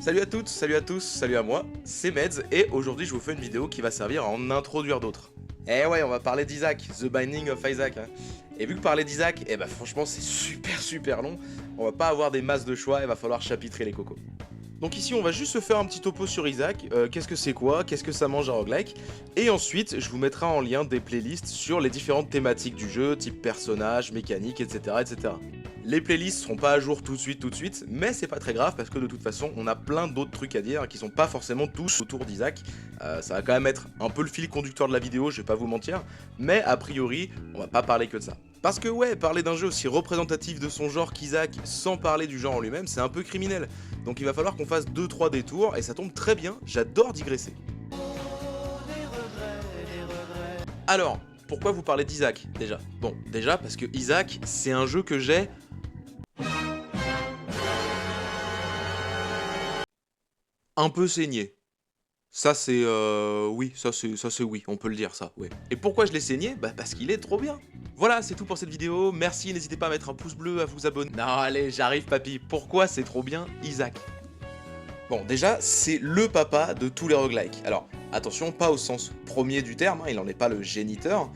Salut à toutes, salut à tous, salut à moi, c'est Meds et aujourd'hui je vous fais une vidéo qui va servir à en introduire d'autres. Eh ouais, on va parler d'Isaac, The Binding of Isaac. Hein. Et vu que parler d'Isaac, eh bah franchement c'est super long, on va pas avoir des masses de choix, il va falloir chapitrer les cocos. Donc ici on va juste se faire un petit topo sur Isaac, qu'est-ce que c'est quoi, qu'est-ce que ça mange un roguelike, et ensuite je vous mettrai en lien des playlists sur les différentes thématiques du jeu, type personnage, mécanique, etc. Les playlists seront pas à jour tout de suite, mais c'est pas très grave parce que de toute façon on a plein d'autres trucs à dire qui sont pas forcément tous autour d'Isaac. Ça va quand même être un peu le fil conducteur de la vidéo, je vais pas vous mentir, mais a priori on va pas parler que de ça. Parce que ouais, parler d'un jeu aussi représentatif de son genre qu'Isaac sans parler du genre en lui-même, c'est un peu criminel. Donc il va falloir qu'on fasse 2-3 détours et ça tombe très bien, j'adore digresser. Alors, pourquoi vous parlez d'Isaac déjà? Bon, déjà parce que Isaac, c'est un jeu que j'ai un peu saigné. Ça c'est oui, ça c'est oui, on peut le dire ça, ouais. Et pourquoi je l'ai saigné? Bah parce qu'il est trop bien. Voilà, c'est tout pour cette vidéo, merci, n'hésitez pas à mettre un pouce bleu, à vous abonner. Non allez, j'arrive papy, pourquoi c'est trop bien Isaac? Bon, déjà, c'est le papa de tous les roguelikes. Alors, attention, pas au sens premier du terme, hein, il n'en est pas le géniteur,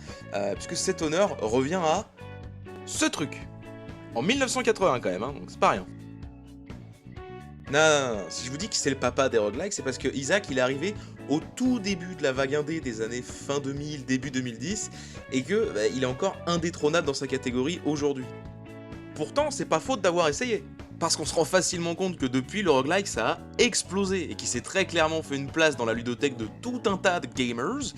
puisque cet honneur revient à ce truc. En 1980 quand même, hein, donc c'est pas rien. Non, si je vous dis que c'est le papa des roguelikes, c'est parce que Isaac, il est arrivé au tout début de la vague indé des années fin 2000, début 2010, et que bah, il est encore indétrônable dans sa catégorie aujourd'hui. Pourtant, c'est pas faute d'avoir essayé. Parce qu'on se rend facilement compte que depuis, le roguelike, ça a explosé, et qu'il s'est très clairement fait une place dans la ludothèque de tout un tas de gamers.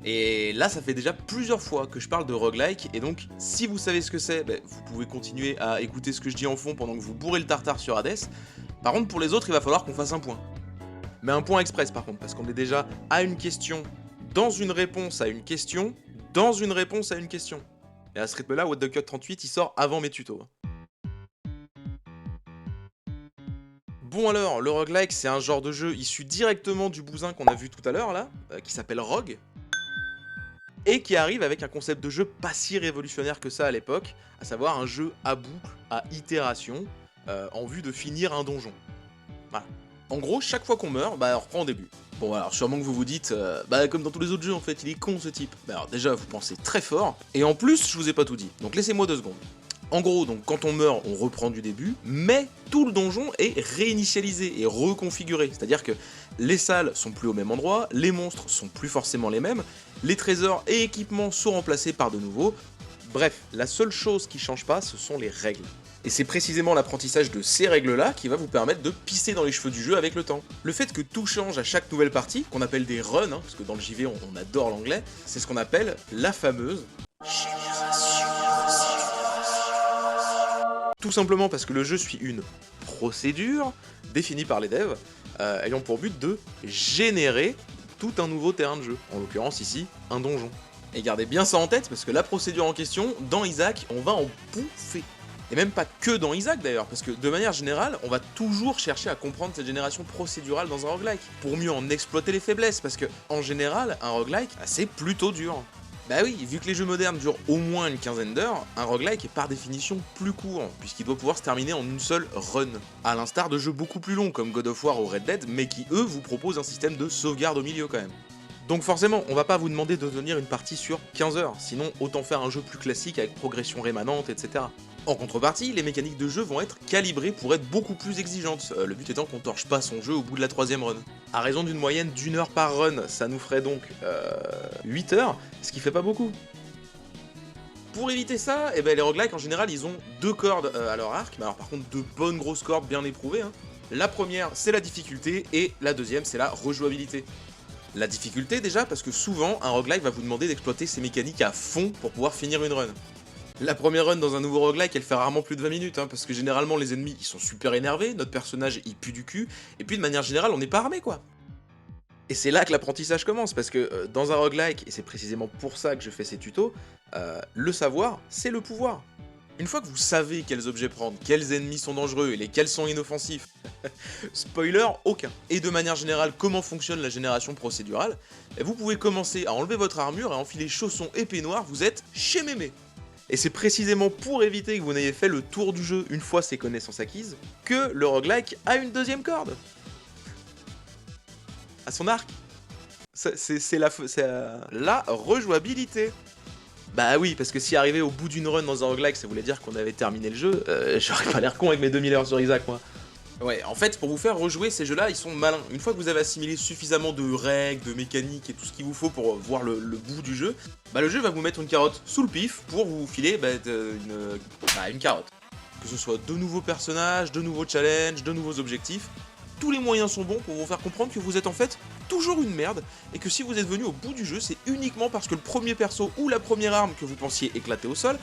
Et là, ça fait déjà plusieurs fois que je parle de roguelike, et donc, si vous savez ce que c'est, bah, vous pouvez continuer à écouter ce que je dis en fond pendant que vous bourrez le tartare sur Hades. Par contre, pour les autres, il va falloir qu'on fasse un point. Mais un point express, par contre, parce qu'on est déjà à une question, dans une réponse à une question, dans une réponse à une question. Et à ce rythme-là, What the Cut 38, il sort avant mes tutos. Bon alors, le roguelike, c'est un genre de jeu issu directement du bousin qu'on a vu tout à l'heure, là, qui s'appelle Rogue, et qui arrive avec un concept de jeu pas si révolutionnaire que ça à l'époque, à savoir un jeu à boucle, à itération, en vue de finir un donjon. Voilà. En gros, chaque fois qu'on meurt, bah on reprend au début. Bon alors sûrement que vous vous dites, bah comme dans tous les autres jeux en fait, il est con ce type. Bah alors déjà, vous pensez très fort, et en plus, je vous ai pas tout dit, donc laissez-moi 2 secondes. En gros, donc quand on meurt, on reprend du début, mais tout le donjon est réinitialisé et reconfiguré. C'est-à-dire que les salles sont plus au même endroit, les monstres sont plus forcément les mêmes, les trésors et équipements sont remplacés par de nouveaux. Bref, la seule chose qui change pas, ce sont les règles. Et c'est précisément l'apprentissage de ces règles-là qui va vous permettre de pisser dans les cheveux du jeu avec le temps. Le fait que tout change à chaque nouvelle partie, qu'on appelle des runs, hein, parce que dans le JV on adore l'anglais, c'est ce qu'on appelle la fameuse génération. Tout simplement parce que le jeu suit une procédure définie par les devs, ayant pour but de générer tout un nouveau terrain de jeu, en l'occurrence ici, un donjon. Et gardez bien ça en tête, parce que la procédure en question, dans Isaac, on va en bouffer. Et même pas que dans Isaac d'ailleurs, parce que de manière générale, on va toujours chercher à comprendre cette génération procédurale dans un roguelike, pour mieux en exploiter les faiblesses, parce que en général, un roguelike, c'est plutôt dur. Bah oui, vu que les jeux modernes durent au moins une quinzaine d'heures, un roguelike est par définition plus court, puisqu'il doit pouvoir se terminer en une seule run. À l'instar de jeux beaucoup plus longs comme God of War ou Red Dead, mais qui eux vous proposent un système de sauvegarde au milieu quand même. Donc forcément, on va pas vous demander de tenir une partie sur 15 heures, sinon autant faire un jeu plus classique avec progression rémanente, etc. En contrepartie, les mécaniques de jeu vont être calibrées pour être beaucoup plus exigeantes, le but étant qu'on torche pas son jeu au bout de la 3ème run. À raison d'une moyenne d'1 heure par run, ça nous ferait donc 8 heures, ce qui fait pas beaucoup. Pour éviter ça, eh ben, les roguelikes en général ils ont 2 cordes à leur arc, mais alors par contre 2 bonnes grosses cordes bien éprouvées. Hein. La première c'est la difficulté et la deuxième c'est la rejouabilité. La difficulté déjà parce que souvent un roguelike va vous demander d'exploiter ses mécaniques à fond pour pouvoir finir une run. La première run dans un nouveau roguelike elle fait rarement plus de 20 minutes, hein, parce que généralement les ennemis ils sont super énervés, notre personnage il pue du cul, et puis de manière générale on n'est pas armé quoi. Et c'est là que l'apprentissage commence, parce que dans un roguelike, et c'est précisément pour ça que je fais ces tutos, le savoir c'est le pouvoir. Une fois que vous savez quels objets prendre, quels ennemis sont dangereux et lesquels sont inoffensifs, spoiler, aucun. Et de manière générale, comment fonctionne la génération procédurale, vous pouvez commencer à enlever votre armure et à enfiler chaussons et peignoirs, vous êtes chez mémé. Et c'est précisément pour éviter que vous n'ayez fait le tour du jeu une fois ces connaissances acquises, que le roguelike a une 2ème corde. son arc. La rejouabilité. Bah oui, parce que si arriver au bout d'une run dans un roguelike, ça voulait dire qu'on avait terminé le jeu, j'aurais pas l'air con avec mes 2000 heures sur Isaac, moi. Ouais, en fait, pour vous faire rejouer ces jeux-là, ils sont malins. Une fois que vous avez assimilé suffisamment de règles, de mécaniques et tout ce qu'il vous faut pour voir le bout du jeu, bah le jeu va vous mettre une carotte sous le pif pour vous filer une carotte. Que ce soit de nouveaux personnages, de nouveaux challenges, de nouveaux objectifs, tous les moyens sont bons pour vous faire comprendre que vous êtes en fait toujours une merde, et que si vous êtes venu au bout du jeu, c'est uniquement parce que le premier perso ou la première arme que vous pensiez éclater au sol,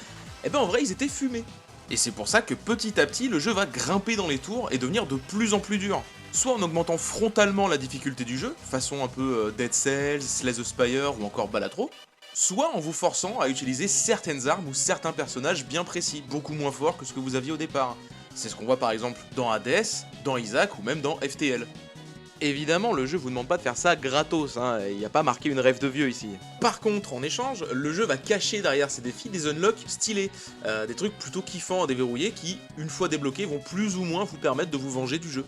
eh ben en vrai ils étaient fumés. Et c'est pour ça que petit à petit, le jeu va grimper dans les tours et devenir de plus en plus dur. Soit en augmentant frontalement la difficulté du jeu, façon un peu Dead Cells, Slay the Spire ou encore Balatro, soit en vous forçant à utiliser certaines armes ou certains personnages bien précis, beaucoup moins forts que ce que vous aviez au départ. C'est ce qu'on voit par exemple dans Hades, dans Isaac ou même dans FTL. Évidemment, le jeu vous demande pas de faire ça gratos, hein, il n'y a pas marqué une rêve de vieux ici. Par contre, en échange, le jeu va cacher derrière ces défis des unlocks stylés, des trucs plutôt kiffants à déverrouiller qui, une fois débloqués, vont plus ou moins vous permettre de vous venger du jeu.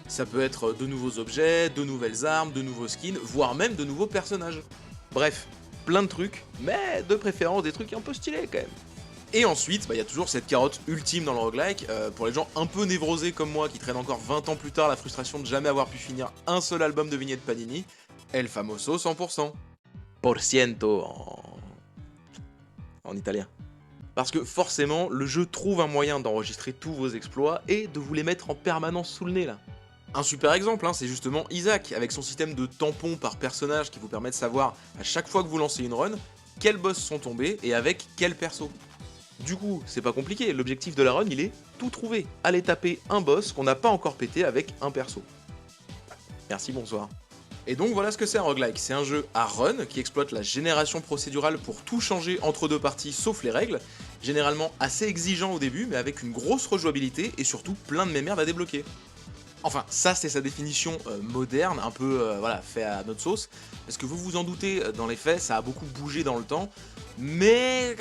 Ça peut être de nouveaux objets, de nouvelles armes, de nouveaux skins, voire même de nouveaux personnages. Bref, plein de trucs, mais de préférence des trucs un peu stylés quand même. Et ensuite, il y a toujours cette carotte ultime dans le roguelike, pour les gens un peu névrosés comme moi qui traînent encore 20 ans plus tard la frustration de jamais avoir pu finir un seul album de vignettes Panini, El Famoso 100%. Por ciento en italien. Parce que forcément, le jeu trouve un moyen d'enregistrer tous vos exploits et de vous les mettre en permanence sous le nez là. Un super exemple, c'est justement Isaac, avec son système de tampons par personnage qui vous permet de savoir à chaque fois que vous lancez une run, quels boss sont tombés et avec quel perso. Du coup, c'est pas compliqué, l'objectif de la run, il est tout trouver. Aller taper un boss qu'on n'a pas encore pété avec un perso. Merci, bonsoir. Et donc voilà ce que c'est un roguelike, c'est un jeu à run qui exploite la génération procédurale pour tout changer entre deux parties sauf les règles, généralement assez exigeant au début mais avec une grosse rejouabilité et surtout plein de mémerdes à débloquer. Enfin, ça c'est sa définition moderne, un peu fait à notre sauce, parce que vous vous en doutez, dans les faits, ça a beaucoup bougé dans le temps, mais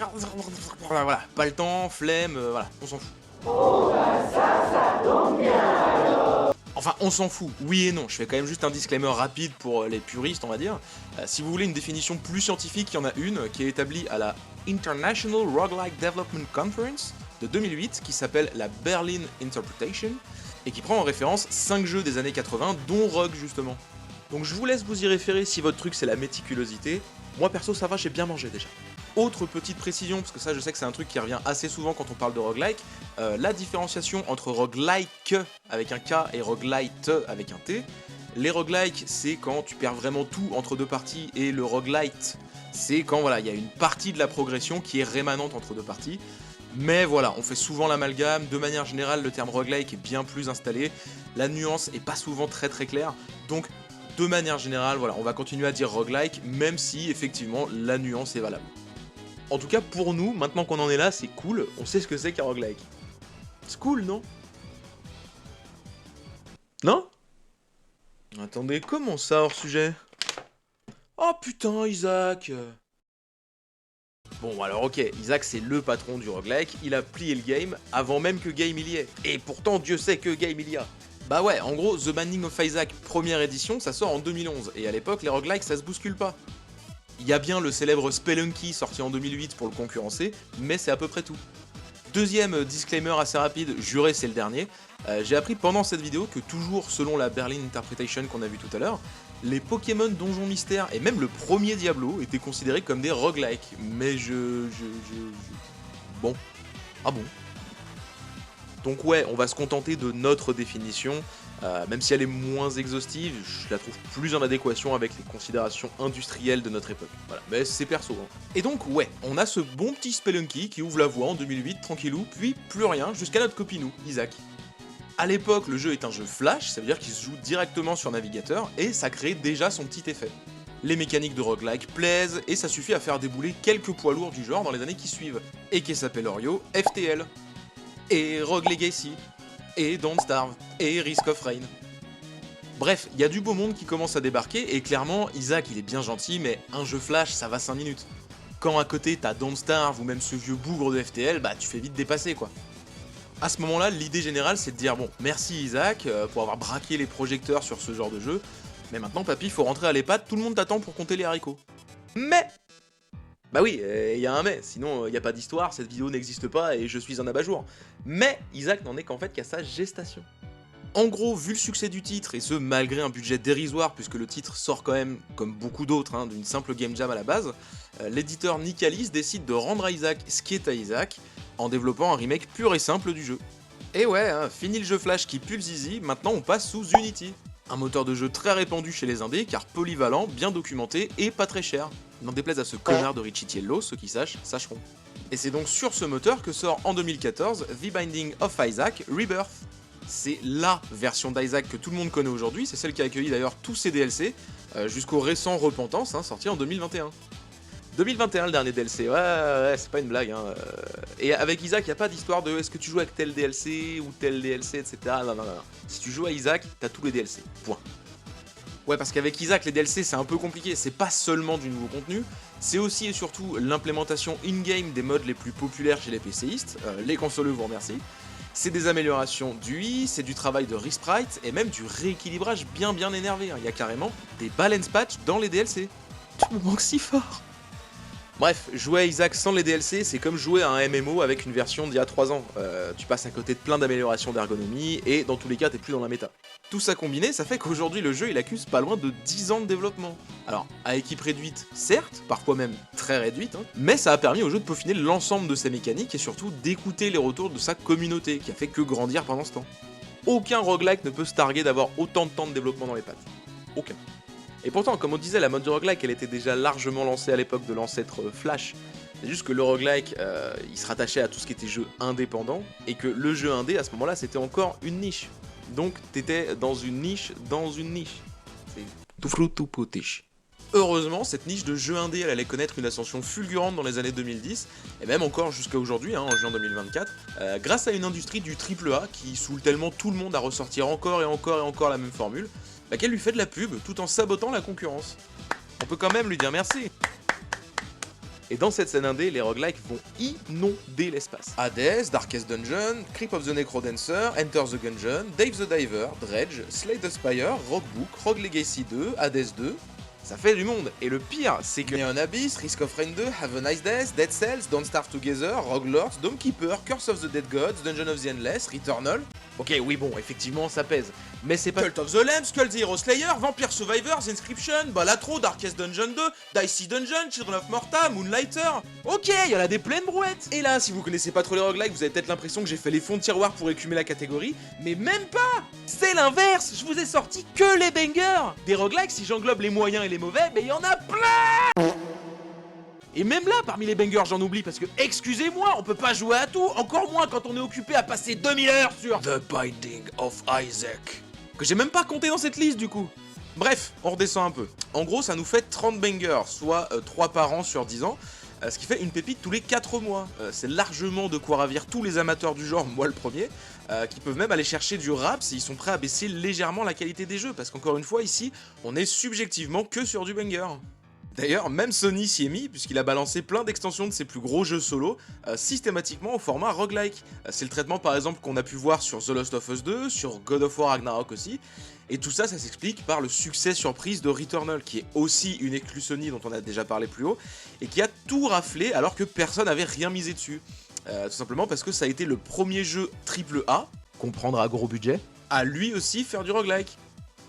voilà, pas le temps, flemme, voilà, on s'en fout. Oh bah ça tombe bien alors. Enfin, on s'en fout, oui et non, je fais quand même juste un disclaimer rapide pour les puristes, on va dire. Si vous voulez une définition plus scientifique, il y en a une qui est établie à la International Roguelike Development Conference de 2008, qui s'appelle la Berlin Interpretation, et qui prend en référence 5 jeux des années 80, dont Rogue justement. Donc je vous laisse vous y référer si votre truc c'est la méticulosité. Moi perso ça va, j'ai bien mangé déjà. Autre petite précision, parce que ça je sais que c'est un truc qui revient assez souvent quand on parle de roguelike, la différenciation entre roguelike avec un K et roguelite avec un T. Les roguelikes c'est quand tu perds vraiment tout entre deux parties, et le roguelite c'est quand il y a une partie de la progression qui est rémanente entre deux parties. Mais voilà, on fait souvent l'amalgame, de manière générale le terme roguelike est bien plus installé, la nuance est pas souvent très claire, donc de manière générale, on va continuer à dire roguelike, même si effectivement la nuance est valable. En tout cas pour nous, maintenant qu'on en est là, c'est cool, on sait ce que c'est qu'un roguelike. C'est cool, non? Non? Attendez, comment ça hors sujet? Oh putain, Isaac! Bon alors ok, Isaac c'est le patron du roguelike, il a plié le game avant même que game il y ait. Et pourtant Dieu sait que game il y a. Bah ouais, en gros, The Binding of Isaac première édition, ça sort en 2011, et à l'époque les roguelikes ça se bouscule pas. Il y a bien le célèbre Spelunky sorti en 2008 pour le concurrencer, mais c'est à peu près tout. Deuxième disclaimer assez rapide, juré c'est le dernier, j'ai appris pendant cette vidéo que toujours selon la Berlin Interpretation qu'on a vu tout à l'heure, les Pokémon Donjon Mystère et même le premier Diablo étaient considérés comme des roguelikes, mais Bon. Ah bon? Donc ouais, on va se contenter de notre définition, même si elle est moins exhaustive, je la trouve plus en adéquation avec les considérations industrielles de notre époque. Voilà, mais c'est perso. Et donc ouais, on a ce bon petit Spelunky qui ouvre la voie en 2008, tranquillou, puis plus rien, jusqu'à notre copinou, Isaac. A l'époque, le jeu est un jeu flash, ça veut dire qu'il se joue directement sur navigateur, et ça crée déjà son petit effet. Les mécaniques de roguelike plaisent, et ça suffit à faire débouler quelques poids lourds du genre dans les années qui suivent, et qui s'appelle Orio, FTL, et Rogue Legacy, et Don't Starve, et Risk of Rain. Bref, il y a du beau monde qui commence à débarquer, et clairement, Isaac il est bien gentil, mais un jeu flash ça va 5 minutes. Quand à côté t'as Don't Starve ou même ce vieux bougre de FTL, bah tu fais vite dépasser quoi. À ce moment-là, l'idée générale, c'est de dire bon, merci Isaac pour avoir braqué les projecteurs sur ce genre de jeu, Mais maintenant, papy, faut rentrer à l'EHPAD, tout le monde t'attend pour compter les haricots. Mais bah oui, il y a un mais, sinon il n'y a pas d'histoire, cette vidéo n'existe pas et je suis un abat-jour. Mais Isaac n'en est qu'en fait qu'à sa gestation. En gros, vu le succès du titre, et ce malgré un budget dérisoire, puisque le titre sort quand même, comme beaucoup d'autres, hein, d'une simple game jam à la base, l'éditeur Nicalis décide de rendre à Isaac ce qui est à Isaac, en développant un remake pur et simple du jeu. Et ouais, hein, fini le jeu Flash qui pue le zizi, maintenant on passe sous Unity. Un moteur de jeu très répandu chez les indés, car polyvalent, bien documenté et pas très cher. N'en déplaise à ce connard de Richitiello, ceux qui sachent, sacheront. Et c'est donc sur ce moteur que sort en 2014 The Binding of Isaac Rebirth. C'est LA version d'Isaac que tout le monde connaît aujourd'hui, c'est celle qui a accueilli d'ailleurs tous ses DLC, jusqu'au récent Repentance, hein, sorti en 2021. 2021 le dernier DLC, ouais, c'est pas une blague. Hein. Et avec Isaac, y a pas d'histoire de est-ce que tu joues avec tel DLC ou tel DLC, etc. Non. Si tu joues à Isaac, t'as tous les DLC. Point. Ouais, parce qu'avec Isaac, les DLC, c'est un peu compliqué. C'est pas seulement du nouveau contenu, c'est aussi et surtout l'implémentation in-game des modes les plus populaires chez les PCistes. Les consoleux vous remercient. C'est des améliorations d'UI, c'est du travail de resprite et même du rééquilibrage bien énervé. Il y a carrément des balance patch dans les DLC. Tu me manques si fort. Bref, jouer à Isaac sans les DLC, c'est comme jouer à un MMO avec une version d'il y a 3 ans. Tu passes à côté de plein d'améliorations d'ergonomie, et dans tous les cas, t'es plus dans la méta. Tout ça combiné, ça fait qu'aujourd'hui le jeu il accuse pas loin de 10 ans de développement. Alors, à équipe réduite, certes, parfois même très réduite, hein, mais ça a permis au jeu de peaufiner l'ensemble de ses mécaniques et surtout d'écouter les retours de sa communauté, qui a fait que grandir pendant ce temps. Aucun roguelike ne peut se targuer d'avoir autant de temps de développement dans les pattes. Aucun. Et pourtant, comme on disait, la mode du roguelike, elle était déjà largement lancée à l'époque de l'ancêtre Flash. C'est juste que le roguelike, il se rattachait à tout ce qui était jeu indépendant, et que le jeu indé, à ce moment-là, c'était encore une niche. Donc, t'étais dans une niche dans une niche. C'est tout flou, tout potiche. Heureusement, cette niche de jeu indé, elle allait connaître une ascension fulgurante dans les années 2010, et même encore jusqu'à aujourd'hui, hein, en juin 2024, grâce à une industrie du AAA qui saoule tellement tout le monde à ressortir encore et encore la même formule, laquelle lui fait de la pub tout en sabotant la concurrence. On peut quand même lui dire merci. Et dans cette scène indé, les roguelikes vont inonder l'espace. Hades, Darkest Dungeon, Crypt of the Necrodancer, Enter the Gungeon, Dave the Diver, Dredge, Slay the Spire, Roguebook, Rogue Legacy 2, Hades 2... Ça fait du monde, et le pire, c'est que Neon Abyss, Risk of Rain 2, Have a Nice Death, Dead Cells, Don't Starve Together, Rogue Lords, Dome Keeper, Curse of the Dead Gods, Dungeon of the Endless, Returnal... Ok, oui bon, effectivement ça pèse, mais c'est pas... Cult of the Lamb, Skull the Hero Slayer, Vampire Survivors, Inscription, Balatro, Darkest Dungeon 2, Dicey Dungeon, Children of Morta, Moonlighter... Ok, il y en a des pleines brouettes. Et là, si vous connaissez pas trop les roguelikes, vous avez peut-être l'impression que j'ai fait les fonds de tiroir pour écumer la catégorie, mais même pas. C'est l'inverse, je vous ai sorti que les bangers. Des roguelikes, si j'englobe les moyens et les mauvais, mais il y en a plein. Et même là, parmi les bangers, j'en oublie parce que, excusez-moi, on peut pas jouer à tout, encore moins quand on est occupé à passer 2000 heures sur The Binding of Isaac, que j'ai même pas compté dans cette liste du coup. Bref, on redescend un peu. En gros, ça nous fait 30 bangers, soit 3 par an sur 10 ans, ce qui fait une pépite tous les 4 mois. C'est largement de quoi ravir tous les amateurs du genre, moi le premier, qui peuvent même aller chercher du rap s'ils sont prêts à baisser légèrement la qualité des jeux, parce qu'encore une fois, ici, on est subjectivement que sur du banger. D'ailleurs, même Sony s'y est mis, puisqu'il a balancé plein d'extensions de ses plus gros jeux solo, systématiquement au format roguelike. C'est le traitement par exemple qu'on a pu voir sur The Last of Us 2, sur God of War Ragnarok aussi, et tout ça, ça s'explique par le succès surprise de Returnal, qui est aussi une exclue Sony dont on a déjà parlé plus haut, et qui a tout raflé alors que personne n'avait rien misé dessus. Tout simplement parce que ça a été le premier jeu AAA, comprendre à gros budget, à lui aussi faire du roguelike.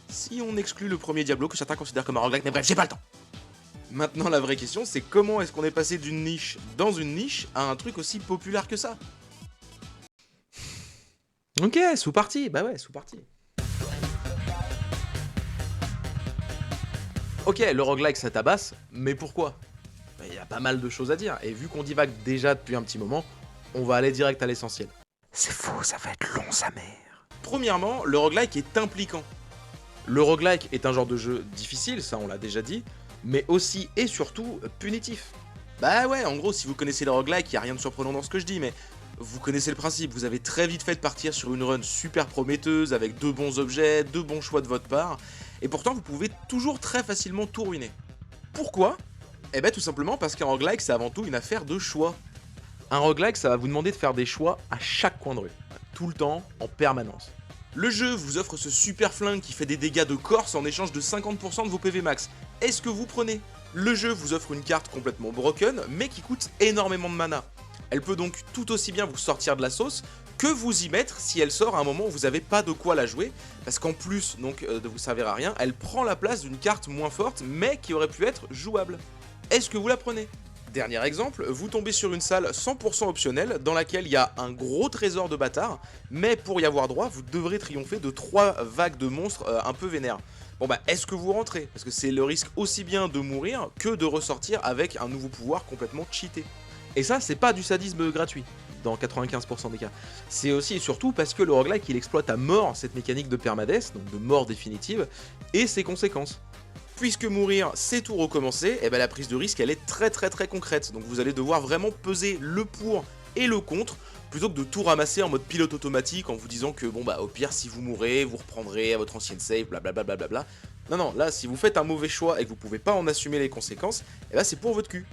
Si on exclut le premier Diablo, que certains considèrent comme un roguelike, mais bref, j'ai pas le temps. Maintenant, la vraie question, c'est comment est-ce qu'on est passé d'une niche dans une niche à un truc aussi populaire que ça? Ok, sous-parti, bah ouais, sous-parti. Ok, le roguelike ça tabasse, mais pourquoi? Il y a pas mal de choses à dire, et vu qu'on divague déjà depuis un petit moment, on va aller direct à l'essentiel. C'est faux, ça va être long sa mère. Premièrement, le roguelike est impliquant. Le roguelike est un genre de jeu difficile, ça on l'a déjà dit, mais aussi et surtout punitif. Bah ouais, en gros, si vous connaissez le roguelike, y a rien de surprenant dans ce que je dis, mais vous connaissez le principe, vous avez très vite fait de partir sur une run super prometteuse, avec de bons objets, de bons choix de votre part, et pourtant vous pouvez toujours très facilement tout ruiner. Pourquoi? Eh ben tout simplement parce qu'un roguelike c'est avant tout une affaire de choix. Un roguelike ça va vous demander de faire des choix à chaque coin de rue, tout le temps, en permanence. Le jeu vous offre ce super flingue qui fait des dégâts de corse en échange de 50% de vos PV max. Est-ce que vous prenez? Le jeu vous offre une carte complètement broken, mais qui coûte énormément de mana. Elle peut donc tout aussi bien vous sortir de la sauce que vous y mettre si elle sort à un moment où vous n'avez pas de quoi la jouer, parce qu'en plus donc de vous servir à rien, elle prend la place d'une carte moins forte, mais qui aurait pu être jouable. Est-ce que vous la prenez? Dernier exemple, vous tombez sur une salle 100% optionnelle dans laquelle il y a un gros trésor de bâtard, mais pour y avoir droit, vous devrez triompher de 3 vagues de monstres un peu vénères. Bon bah, est-ce que vous rentrez? Parce que c'est le risque aussi bien de mourir que de ressortir avec un nouveau pouvoir complètement cheaté. Et ça, c'est pas du sadisme gratuit, dans 95% des cas. C'est aussi et surtout parce que le roguelike, il exploite à mort cette mécanique de permadeath, donc de mort définitive, et ses conséquences. Puisque mourir, c'est tout recommencer, et ben la prise de risque, elle est très concrète. Donc vous allez devoir vraiment peser le pour et le contre, plutôt que de tout ramasser en mode pilote automatique en vous disant que bon bah au pire si vous mourrez, vous reprendrez à votre ancienne save, blablabla. Non, là si vous faites un mauvais choix et que vous pouvez pas en assumer les conséquences, et ben c'est pour votre cul.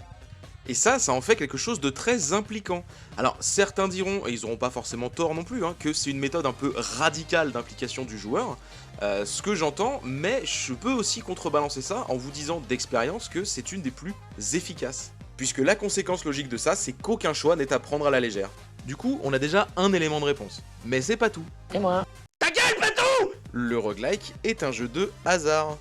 Et ça en fait quelque chose de très impliquant. Alors certains diront, et ils auront pas forcément tort non plus, que c'est une méthode un peu radicale d'implication du joueur, ce que j'entends, mais je peux aussi contrebalancer ça en vous disant d'expérience que c'est une des plus efficaces. Puisque la conséquence logique de ça, c'est qu'aucun choix n'est à prendre à la légère. Du coup, on a déjà un élément de réponse. Mais c'est pas tout. Et moi? Ta gueule, Patou! Le roguelike est un jeu de hasard.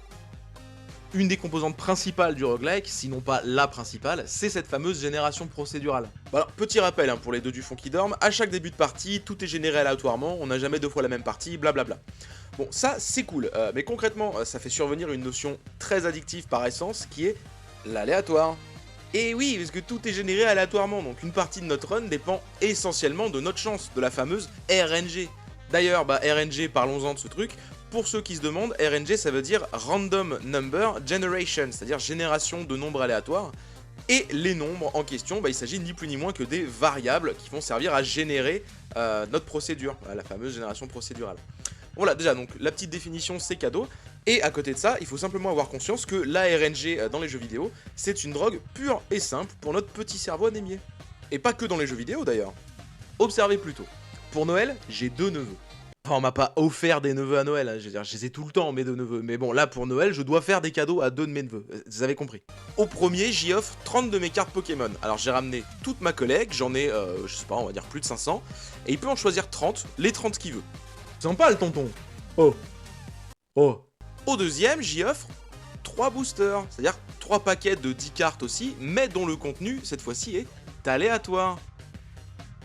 Une des composantes principales du roguelike, sinon pas la principale, c'est cette fameuse génération procédurale. Bon alors, petit rappel pour les deux du fond qui dorment, à chaque début de partie, tout est généré aléatoirement, on n'a jamais 2 fois la même partie, blablabla. Bon, ça c'est cool, mais concrètement, ça fait survenir une notion très addictive par essence, qui est l'aléatoire. Et oui, parce que tout est généré aléatoirement, donc une partie de notre run dépend essentiellement de notre chance, de la fameuse RNG. D'ailleurs, RNG, parlons-en de ce truc. Pour ceux qui se demandent, RNG ça veut dire Random Number Generation, c'est-à-dire génération de nombres aléatoires. Et les nombres en question, il s'agit ni plus ni moins que des variables qui vont servir à générer notre procédure, la fameuse génération procédurale. Voilà, déjà, donc la petite définition c'est cadeau. Et à côté de ça, il faut simplement avoir conscience que la RNG dans les jeux vidéo, c'est une drogue pure et simple pour notre petit cerveau anémié. Et pas que dans les jeux vidéo d'ailleurs. Observez plutôt. Pour Noël, j'ai 2 neveux. Enfin, on m'a pas offert des neveux à Noël, je veux dire, je les ai tout le temps, mes 2 neveux. Mais bon, là, pour Noël, je dois faire des cadeaux à 2 de mes neveux. Vous avez compris. Au premier, j'y offre 30 de mes cartes Pokémon. Alors, j'ai ramené toute ma collecte, j'en ai, je sais pas, on va dire plus de 500. Et il peut en choisir 30, les 30 qu'il veut. Sympa, le tonton. Oh. Au deuxième, j'y offre 3 boosters, c'est-à-dire 3 paquets de 10 cartes aussi, mais dont le contenu, cette fois-ci, est aléatoire.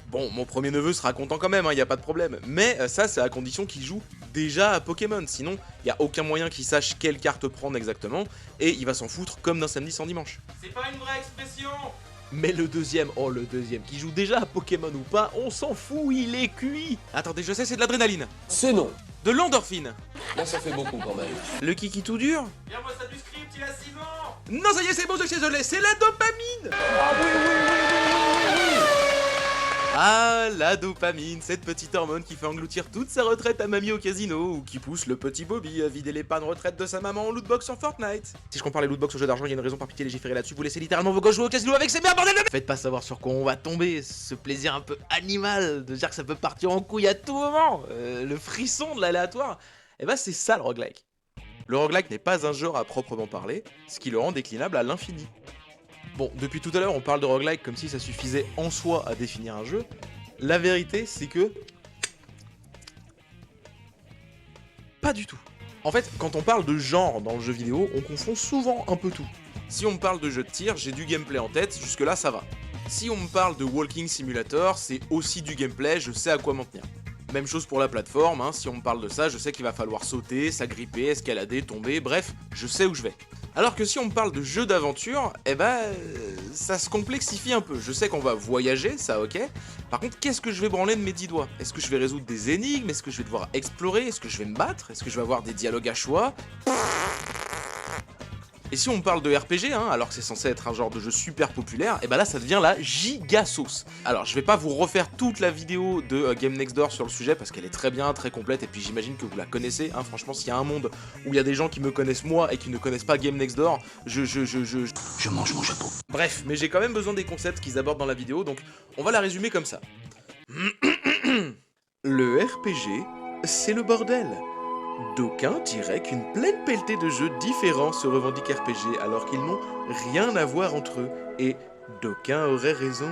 Bon, mon premier neveu sera content quand même, y a pas de problème. Mais ça, c'est à condition qu'il joue déjà à Pokémon. Sinon, y a aucun moyen qu'il sache quelle carte prendre exactement. Et il va s'en foutre comme d'un samedi sans dimanche. C'est pas une vraie expression! Mais le deuxième, qui joue déjà à Pokémon ou pas, on s'en fout, il est cuit! Attendez, je sais, c'est de l'adrénaline. C'est non. De l'endorphine. Là, ça fait beaucoup quand même. Le kiki tout dur. Viens-moi ça du script, il a 6 ans! Non, ça y est, c'est bon, je suis désolé, c'est la dopamine! Ah oui. Ah, la dopamine, cette petite hormone qui fait engloutir toute sa retraite à mamie au casino, ou qui pousse le petit Bobby à vider les pannes retraite de sa maman en lootbox sur Fortnite. Si je compare les lootbox au jeu d'argent, il y a une raison par pitié légiférer là-dessus, vous laissez littéralement vos gosses jouer au casino avec ces merdes, bordel de... Faites pas savoir sur quoi on va tomber, ce plaisir un peu animal de dire que ça peut partir en couille à tout moment, le frisson de l'aléatoire, et c'est ça le roguelike. Le roguelike n'est pas un genre à proprement parler, ce qui le rend déclinable à l'infini. Bon, depuis tout à l'heure, on parle de roguelike comme si ça suffisait en soi à définir un jeu. La vérité, c'est que... pas du tout. En fait, quand on parle de genre dans le jeu vidéo, on confond souvent un peu tout. Si on me parle de jeu de tir, j'ai du gameplay en tête, jusque-là ça va. Si on me parle de walking simulator, c'est aussi du gameplay, je sais à quoi m'en tenir. Même chose pour la plateforme, si on me parle de ça, je sais qu'il va falloir sauter, s'agripper, escalader, tomber, bref, je sais où je vais. Alors que si on me parle de jeu d'aventure, ça se complexifie un peu. Je sais qu'on va voyager, ça ok. Par contre, qu'est-ce que je vais branler de mes 10 doigts? Est-ce que je vais résoudre des énigmes? Est-ce que je vais devoir explorer? Est-ce que je vais me battre? Est-ce que je vais avoir des dialogues à choix? Et si on me parle de RPG, alors que c'est censé être un genre de jeu super populaire, là ça devient la giga sauce. Alors je vais pas vous refaire toute la vidéo de Game Next Door sur le sujet parce qu'elle est très bien, très complète, et puis j'imagine que vous la connaissez, franchement s'il y a un monde où il y a des gens qui me connaissent moi et qui ne connaissent pas Game Next Door, je mange mon chapeau. Bref, mais j'ai quand même besoin des concepts qu'ils abordent dans la vidéo, donc on va la résumer comme ça. Le RPG c'est le bordel. D'aucuns diraient qu'une pleine pelletée de jeux différents se revendiquent RPG alors qu'ils n'ont rien à voir entre eux, et d'aucuns auraient raison.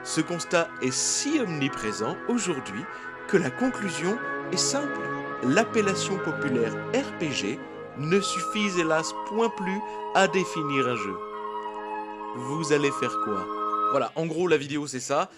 Ce constat est si omniprésent aujourd'hui que la conclusion est simple. L'appellation populaire RPG ne suffit hélas point plus à définir un jeu. Vous allez faire quoi? Voilà, en gros la vidéo c'est ça.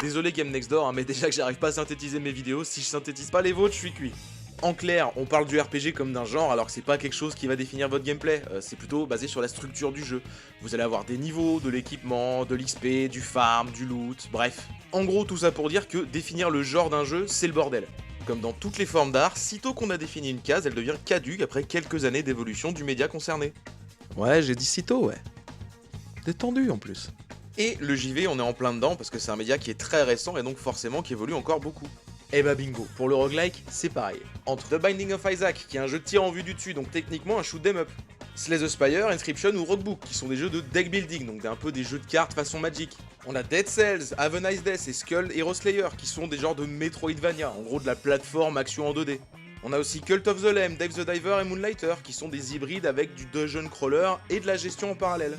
Désolé Game Next Door, hein, mais déjà que j'arrive pas à synthétiser mes vidéos, si je synthétise pas les vôtres, je suis cuit. En clair, on parle du RPG comme d'un genre, alors que c'est pas quelque chose qui va définir votre gameplay, c'est plutôt basé sur la structure du jeu. Vous allez avoir des niveaux, de l'équipement, de l'XP, du farm, du loot, bref. En gros, tout ça pour dire que définir le genre d'un jeu, c'est le bordel. Comme dans toutes les formes d'art, sitôt qu'on a défini une case, elle devient caduque après quelques années d'évolution du média concerné. Ouais, j'ai dit sitôt, ouais. Détendu en plus. Et le JV, on est en plein dedans parce que c'est un média qui est très récent et donc forcément qui évolue encore beaucoup. Et bah bingo, pour le roguelike, c'est pareil. Entre The Binding of Isaac, qui est un jeu de tir en vue du dessus, donc techniquement un shoot 'em up, Slay the Spire, Inscription ou Roadbook, qui sont des jeux de deck building, donc un peu des jeux de cartes façon Magic. On a Dead Cells, Have a Nice Death et Skull Hero Slayer, qui sont des genres de Metroidvania, en gros de la plateforme action en 2D. On a aussi Cult of the Lamb, Dave the Diver et Moonlighter, qui sont des hybrides avec du dungeon crawler et de la gestion en parallèle.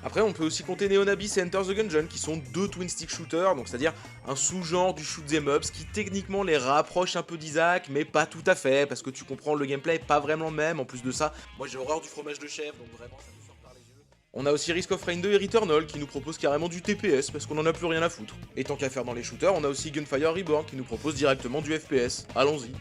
Après, on peut aussi compter Neon Abyss et Enter the Gungeon, qui sont deux twin stick shooters, donc c'est-à-dire un sous-genre du shoot 'em up, ce qui techniquement les rapproche un peu d'Isaac, mais pas tout à fait, parce que tu comprends, le gameplay est pas vraiment le même. En plus de ça, moi j'ai horreur du fromage de chèvre, donc vraiment ça me sort par les yeux. On a aussi Risk of Rain 2 et Returnal, qui nous proposent carrément du TPS, parce qu'on en a plus rien à foutre. Et tant qu'à faire dans les shooters, on a aussi Gunfire Reborn, qui nous propose directement du FPS. Allons-y.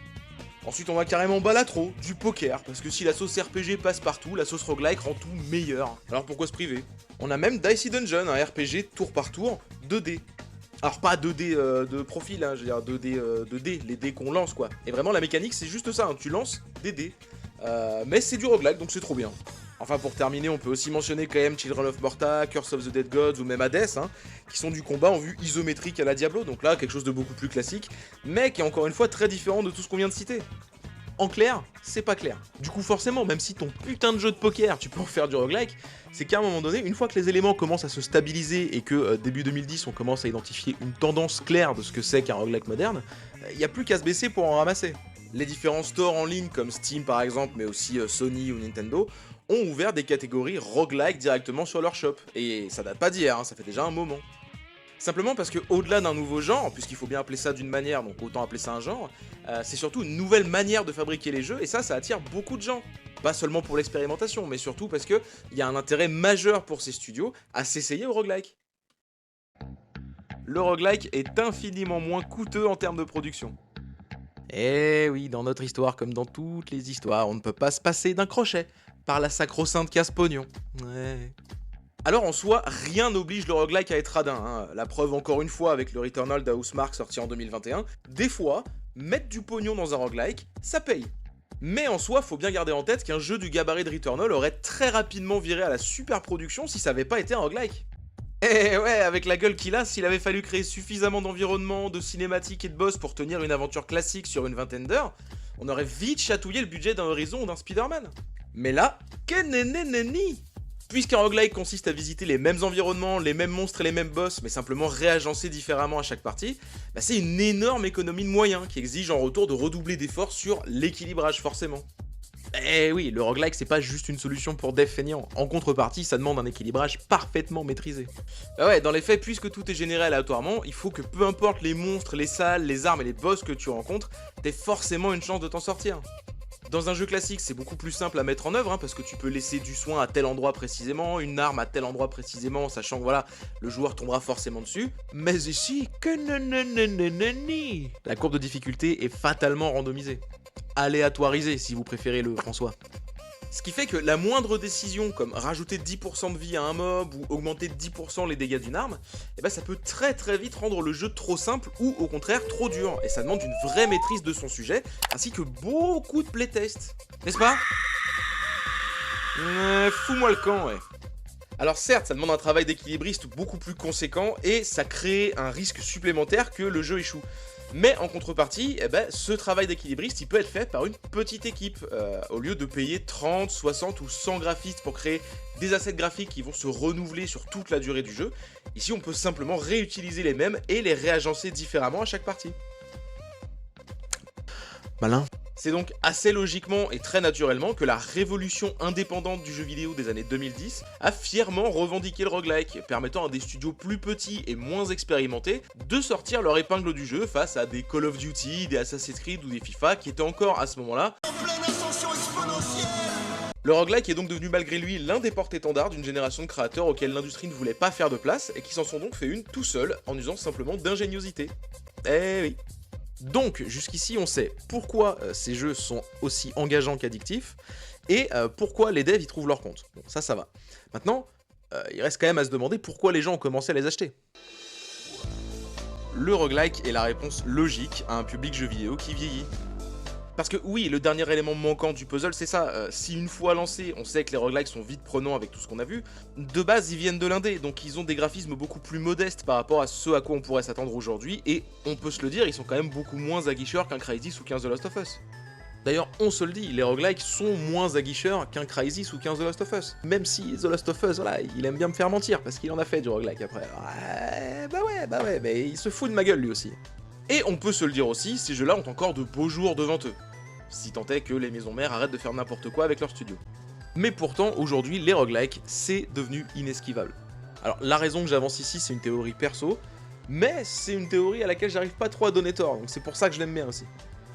Ensuite, on va carrément balatro, du poker, parce que si la sauce RPG passe partout, la sauce roguelike rend tout meilleur. Alors pourquoi se priver? On a même Dicey Dungeon, un RPG tour par tour, 2D. Alors pas 2D de profil, hein, je veux dire 2D, 2D, les dés qu'on lance quoi. Et vraiment la mécanique c'est juste ça, hein, tu lances des dés. Mais c'est du roguelike donc c'est trop bien. Enfin pour terminer, on peut aussi mentionner quand même Children of Morta, Curse of the Dead Gods ou même Hades, hein, qui sont du combat en vue isométrique à la Diablo, donc là quelque chose de beaucoup plus classique, mais qui est encore une fois très différent de tout ce qu'on vient de citer. En clair, c'est pas clair. Du coup forcément, même si ton putain de jeu de poker, tu peux en faire du roguelike, c'est qu'à un moment donné, une fois que les éléments commencent à se stabiliser et que début 2010 on commence à identifier une tendance claire de ce que c'est qu'un roguelike moderne, il n'y a plus qu'à se baisser pour en ramasser. Les différents stores en ligne comme Steam par exemple, mais aussi Sony ou Nintendo, ont ouvert des catégories roguelike directement sur leur shop. Et ça date pas d'hier, hein, ça fait déjà un moment. Simplement parce que au-delà d'un nouveau genre, puisqu'il faut bien appeler ça d'une manière, donc autant appeler ça un genre, c'est surtout une nouvelle manière de fabriquer les jeux, et ça attire beaucoup de gens. Pas seulement pour l'expérimentation, mais surtout parce qu'il y a un intérêt majeur pour ces studios à s'essayer au roguelike. Le roguelike est infiniment moins coûteux en termes de production. Eh oui, dans notre histoire comme dans toutes les histoires, on ne peut pas se passer d'un crochet par la sacro-sainte casse-pognon. Ouais. Alors en soi, rien n'oblige le roguelike à être radin, hein. La preuve encore une fois avec le Returnal d'Housemarque sorti en 2021, des fois, mettre du pognon dans un roguelike, ça paye. Mais en soi, faut bien garder en tête qu'un jeu du gabarit de Returnal aurait très rapidement viré à la super production si ça avait pas été un roguelike. Eh ouais, avec la gueule qu'il a, s'il avait fallu créer suffisamment d'environnements, de cinématiques et de boss pour tenir une aventure classique sur une vingtaine d'heures, on aurait vite chatouillé le budget d'un Horizon ou d'un Spider-Man. Mais là, que neneneni! Puisqu'un roguelike consiste à visiter les mêmes environnements, les mêmes monstres et les mêmes boss, mais simplement réagencés différemment à chaque partie, bah c'est une énorme économie de moyens qui exige en retour de redoubler d'efforts sur l'équilibrage forcément. Eh oui, le roguelike c'est pas juste une solution pour dev feignant, en contrepartie ça demande un équilibrage parfaitement maîtrisé. Bah ouais, dans les faits, puisque tout est généré aléatoirement, il faut que peu importe les monstres, les salles, les armes et les boss que tu rencontres, t'aies forcément une chance de t'en sortir. Dans un jeu classique, c'est beaucoup plus simple à mettre en œuvre, hein, parce que tu peux laisser du soin à tel endroit précisément, une arme à tel endroit précisément, sachant que voilà, le joueur tombera forcément dessus. Mais ici, que neneneneneni, la courbe de difficulté est fatalement randomisée. Aléatoirisée, si vous préférez le François. Ce qui fait que la moindre décision, comme rajouter 10% de vie à un mob ou augmenter de 10% les dégâts d'une arme, eh ben ça peut très vite rendre le jeu trop simple ou au contraire trop dur, et ça demande une vraie maîtrise de son sujet, ainsi que beaucoup de playtest. N'est-ce pas? Fous-moi le camp, ouais. Alors certes, ça demande un travail d'équilibriste beaucoup plus conséquent, et ça crée un risque supplémentaire que le jeu échoue. Mais en contrepartie, eh ben, ce travail d'équilibriste, il peut être fait par une petite équipe, au lieu de payer 30, 60 ou 100 graphistes pour créer des assets graphiques qui vont se renouveler sur toute la durée du jeu. Ici, on peut simplement réutiliser les mêmes et les réagencer différemment à chaque partie. Malin. C'est donc assez logiquement et très naturellement que la révolution indépendante du jeu vidéo des années 2010 a fièrement revendiqué le roguelike, permettant à des studios plus petits et moins expérimentés de sortir leur épingle du jeu face à des Call of Duty, des Assassin's Creed ou des FIFA qui étaient encore à ce moment-là le roguelike est donc devenu malgré lui l'un des porte-étendards d'une génération de créateurs auxquels l'industrie ne voulait pas faire de place et qui s'en sont donc fait une tout seul en usant simplement d'ingéniosité. Eh oui. Donc jusqu'ici on sait pourquoi ces jeux sont aussi engageants qu'addictifs et pourquoi les devs y trouvent leur compte. Bon, ça va. Maintenant, il reste quand même à se demander pourquoi les gens ont commencé à les acheter. Le roguelike est la réponse logique à un public jeu vidéo qui vieillit. Parce que oui, le dernier élément manquant du puzzle, c'est ça. Si une fois lancés, on sait que les roguelikes sont vite prenants avec tout ce qu'on a vu, de base, ils viennent de l'indé, donc ils ont des graphismes beaucoup plus modestes par rapport à ce à quoi on pourrait s'attendre aujourd'hui, et on peut se le dire, ils sont quand même beaucoup moins aguicheurs qu'un Crysis ou qu'un The Last of Us. D'ailleurs, on se le dit, les roguelikes sont moins aguicheurs qu'un Crysis ou qu'un The Last of Us. Même si The Last of Us, voilà, il aime bien me faire mentir, parce qu'il en a fait du roguelike après. Bah ouais, mais il se fout de ma gueule lui aussi. Et on peut se le dire aussi, ces jeux-là ont encore de beaux jours devant eux. Si tant est que les maisons mères arrêtent de faire n'importe quoi avec leur studio. Mais pourtant, aujourd'hui, les roguelikes, c'est devenu inesquivable. Alors, la raison que j'avance ici, c'est une théorie perso, mais c'est une théorie à laquelle j'arrive pas trop à donner tort, donc c'est pour ça que je l'aime bien aussi.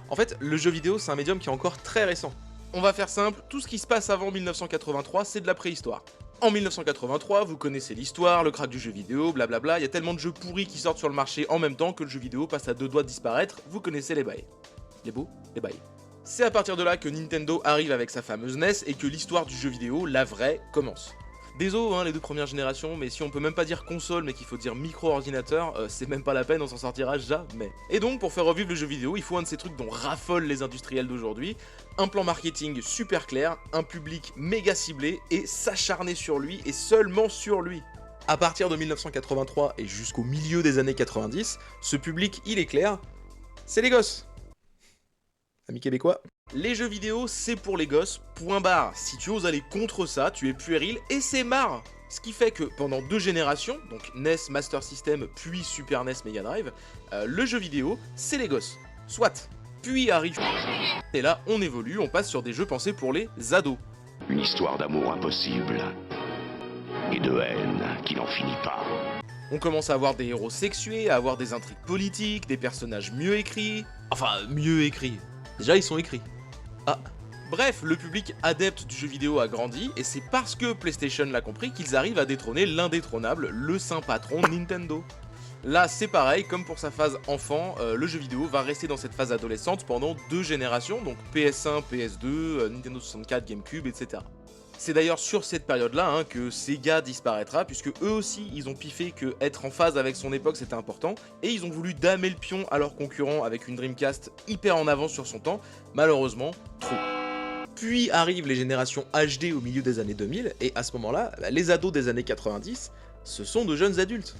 En fait, le jeu vidéo, c'est un médium qui est encore très récent. On va faire simple, tout ce qui se passe avant 1983, c'est de la préhistoire. En 1983, vous connaissez l'histoire, le crack du jeu vidéo, blablabla, il y a tellement de jeux pourris qui sortent sur le marché en même temps que le jeu vidéo passe à 2 doigts de disparaître, vous connaissez les bails. Les beaux, les bails. C'est à partir de là que Nintendo arrive avec sa fameuse NES et que l'histoire du jeu vidéo, la vraie, commence. Désolé hein, les 2 premières générations, mais si on peut même pas dire console mais qu'il faut dire micro-ordinateur, c'est même pas la peine, on s'en sortira jamais. Et donc pour faire revivre le jeu vidéo, il faut un de ces trucs dont raffolent les industriels d'aujourd'hui, un plan marketing super clair, un public méga ciblé et s'acharner sur lui et seulement sur lui. À partir de 1983 et jusqu'au milieu des années 90, ce public il est clair, c'est les gosses. Amis québécois. Les jeux vidéo, c'est pour les gosses, point barre. Si tu oses aller contre ça, tu es puéril et c'est marre. Ce qui fait que pendant 2 générations, donc NES, Master System, puis Super NES, Mega Drive, le jeu vidéo, c'est les gosses. Soit. Puis arrive... Et là, on évolue, on passe sur des jeux pensés pour les ados. Une histoire d'amour impossible et de haine qui n'en finit pas. On commence à avoir des héros sexués, à avoir des intrigues politiques, des personnages mieux écrits... Enfin, mieux écrits. Déjà, ils sont écrits. Ah. Bref, le public adepte du jeu vidéo a grandi, et c'est parce que PlayStation l'a compris qu'ils arrivent à détrôner l'indétrônable, le saint patron Nintendo. Là, c'est pareil, comme pour sa phase enfant, le jeu vidéo va rester dans cette phase adolescente pendant 2 générations, donc PS1, PS2, Nintendo 64, GameCube, etc. C'est d'ailleurs sur cette période-là hein, que Sega disparaîtra, puisque eux aussi, ils ont piffé que être en phase avec son époque c'était important, et ils ont voulu damer le pion à leurs concurrents avec une Dreamcast hyper en avance sur son temps, malheureusement, trop. Puis arrivent les générations HD au milieu des années 2000, et à ce moment-là, les ados des années 90, ce sont de jeunes adultes.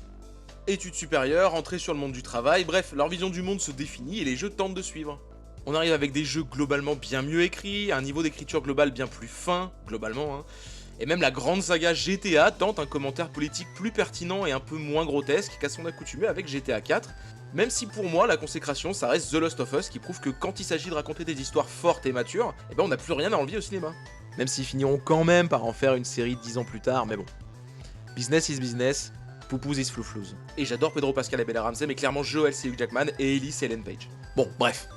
Études supérieures, entrée sur le monde du travail, bref, leur vision du monde se définit et les jeux tentent de suivre. On arrive avec des jeux globalement bien mieux écrits, un niveau d'écriture globale bien plus fin, globalement, hein. Et même la grande saga GTA tente un commentaire politique plus pertinent et un peu moins grotesque qu'à son accoutumée avec GTA 4, même si pour moi la consécration ça reste The Last of Us qui prouve que quand il s'agit de raconter des histoires fortes et matures, eh ben on n'a plus rien à envier au cinéma. Même s'ils finiront quand même par en faire une série 10 ans plus tard, mais bon. Business is business, poupouz is flouflouz. Et j'adore Pedro Pascal et Bella Ramsey, mais clairement Joel c'est Hugh Jackman et Ellie c'est Ellen Page. Bon, bref.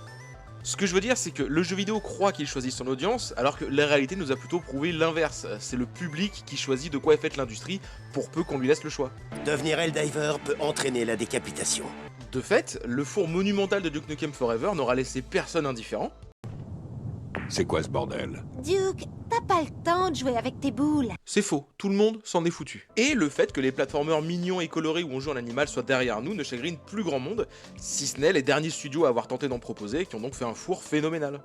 Ce que je veux dire, c'est que le jeu vidéo croit qu'il choisit son audience, alors que la réalité nous a plutôt prouvé l'inverse. C'est le public qui choisit de quoi est faite l'industrie, pour peu qu'on lui laisse le choix. Devenir Helldiver peut entraîner la décapitation. De fait, le four monumental de Duke Nukem Forever n'aura laissé personne indifférent. C'est quoi ce bordel? Duke, t'as pas le temps de jouer avec tes boules. C'est faux, tout le monde s'en est foutu. Et le fait que les platformers mignons et colorés où on joue en animal soient derrière nous ne chagrine plus grand monde, si ce n'est les derniers studios à avoir tenté d'en proposer, qui ont donc fait un four phénoménal.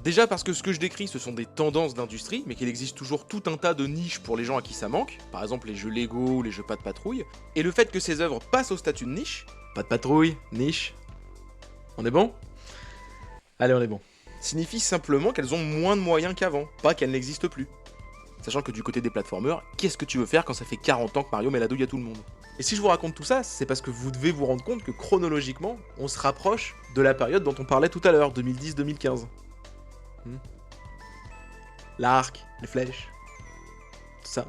Déjà parce que ce que je décris ce sont des tendances d'industrie, mais qu'il existe toujours tout un tas de niches pour les gens à qui ça manque, par exemple les jeux Lego ou les jeux pas de patrouille, et le fait que ces œuvres passent au statut de niche, pas de patrouille, niche, on est bon? Allez, on est bon. Signifie simplement qu'elles ont moins de moyens qu'avant, pas qu'elles n'existent plus. Sachant que du côté des platformers, qu'est-ce que tu veux faire quand ça fait 40 ans que Mario met la douille à tout le monde? Et si je vous raconte tout ça, c'est parce que vous devez vous rendre compte que chronologiquement, on se rapproche de la période dont on parlait tout à l'heure, 2010-2015. L'arc, les flèches, tout ça.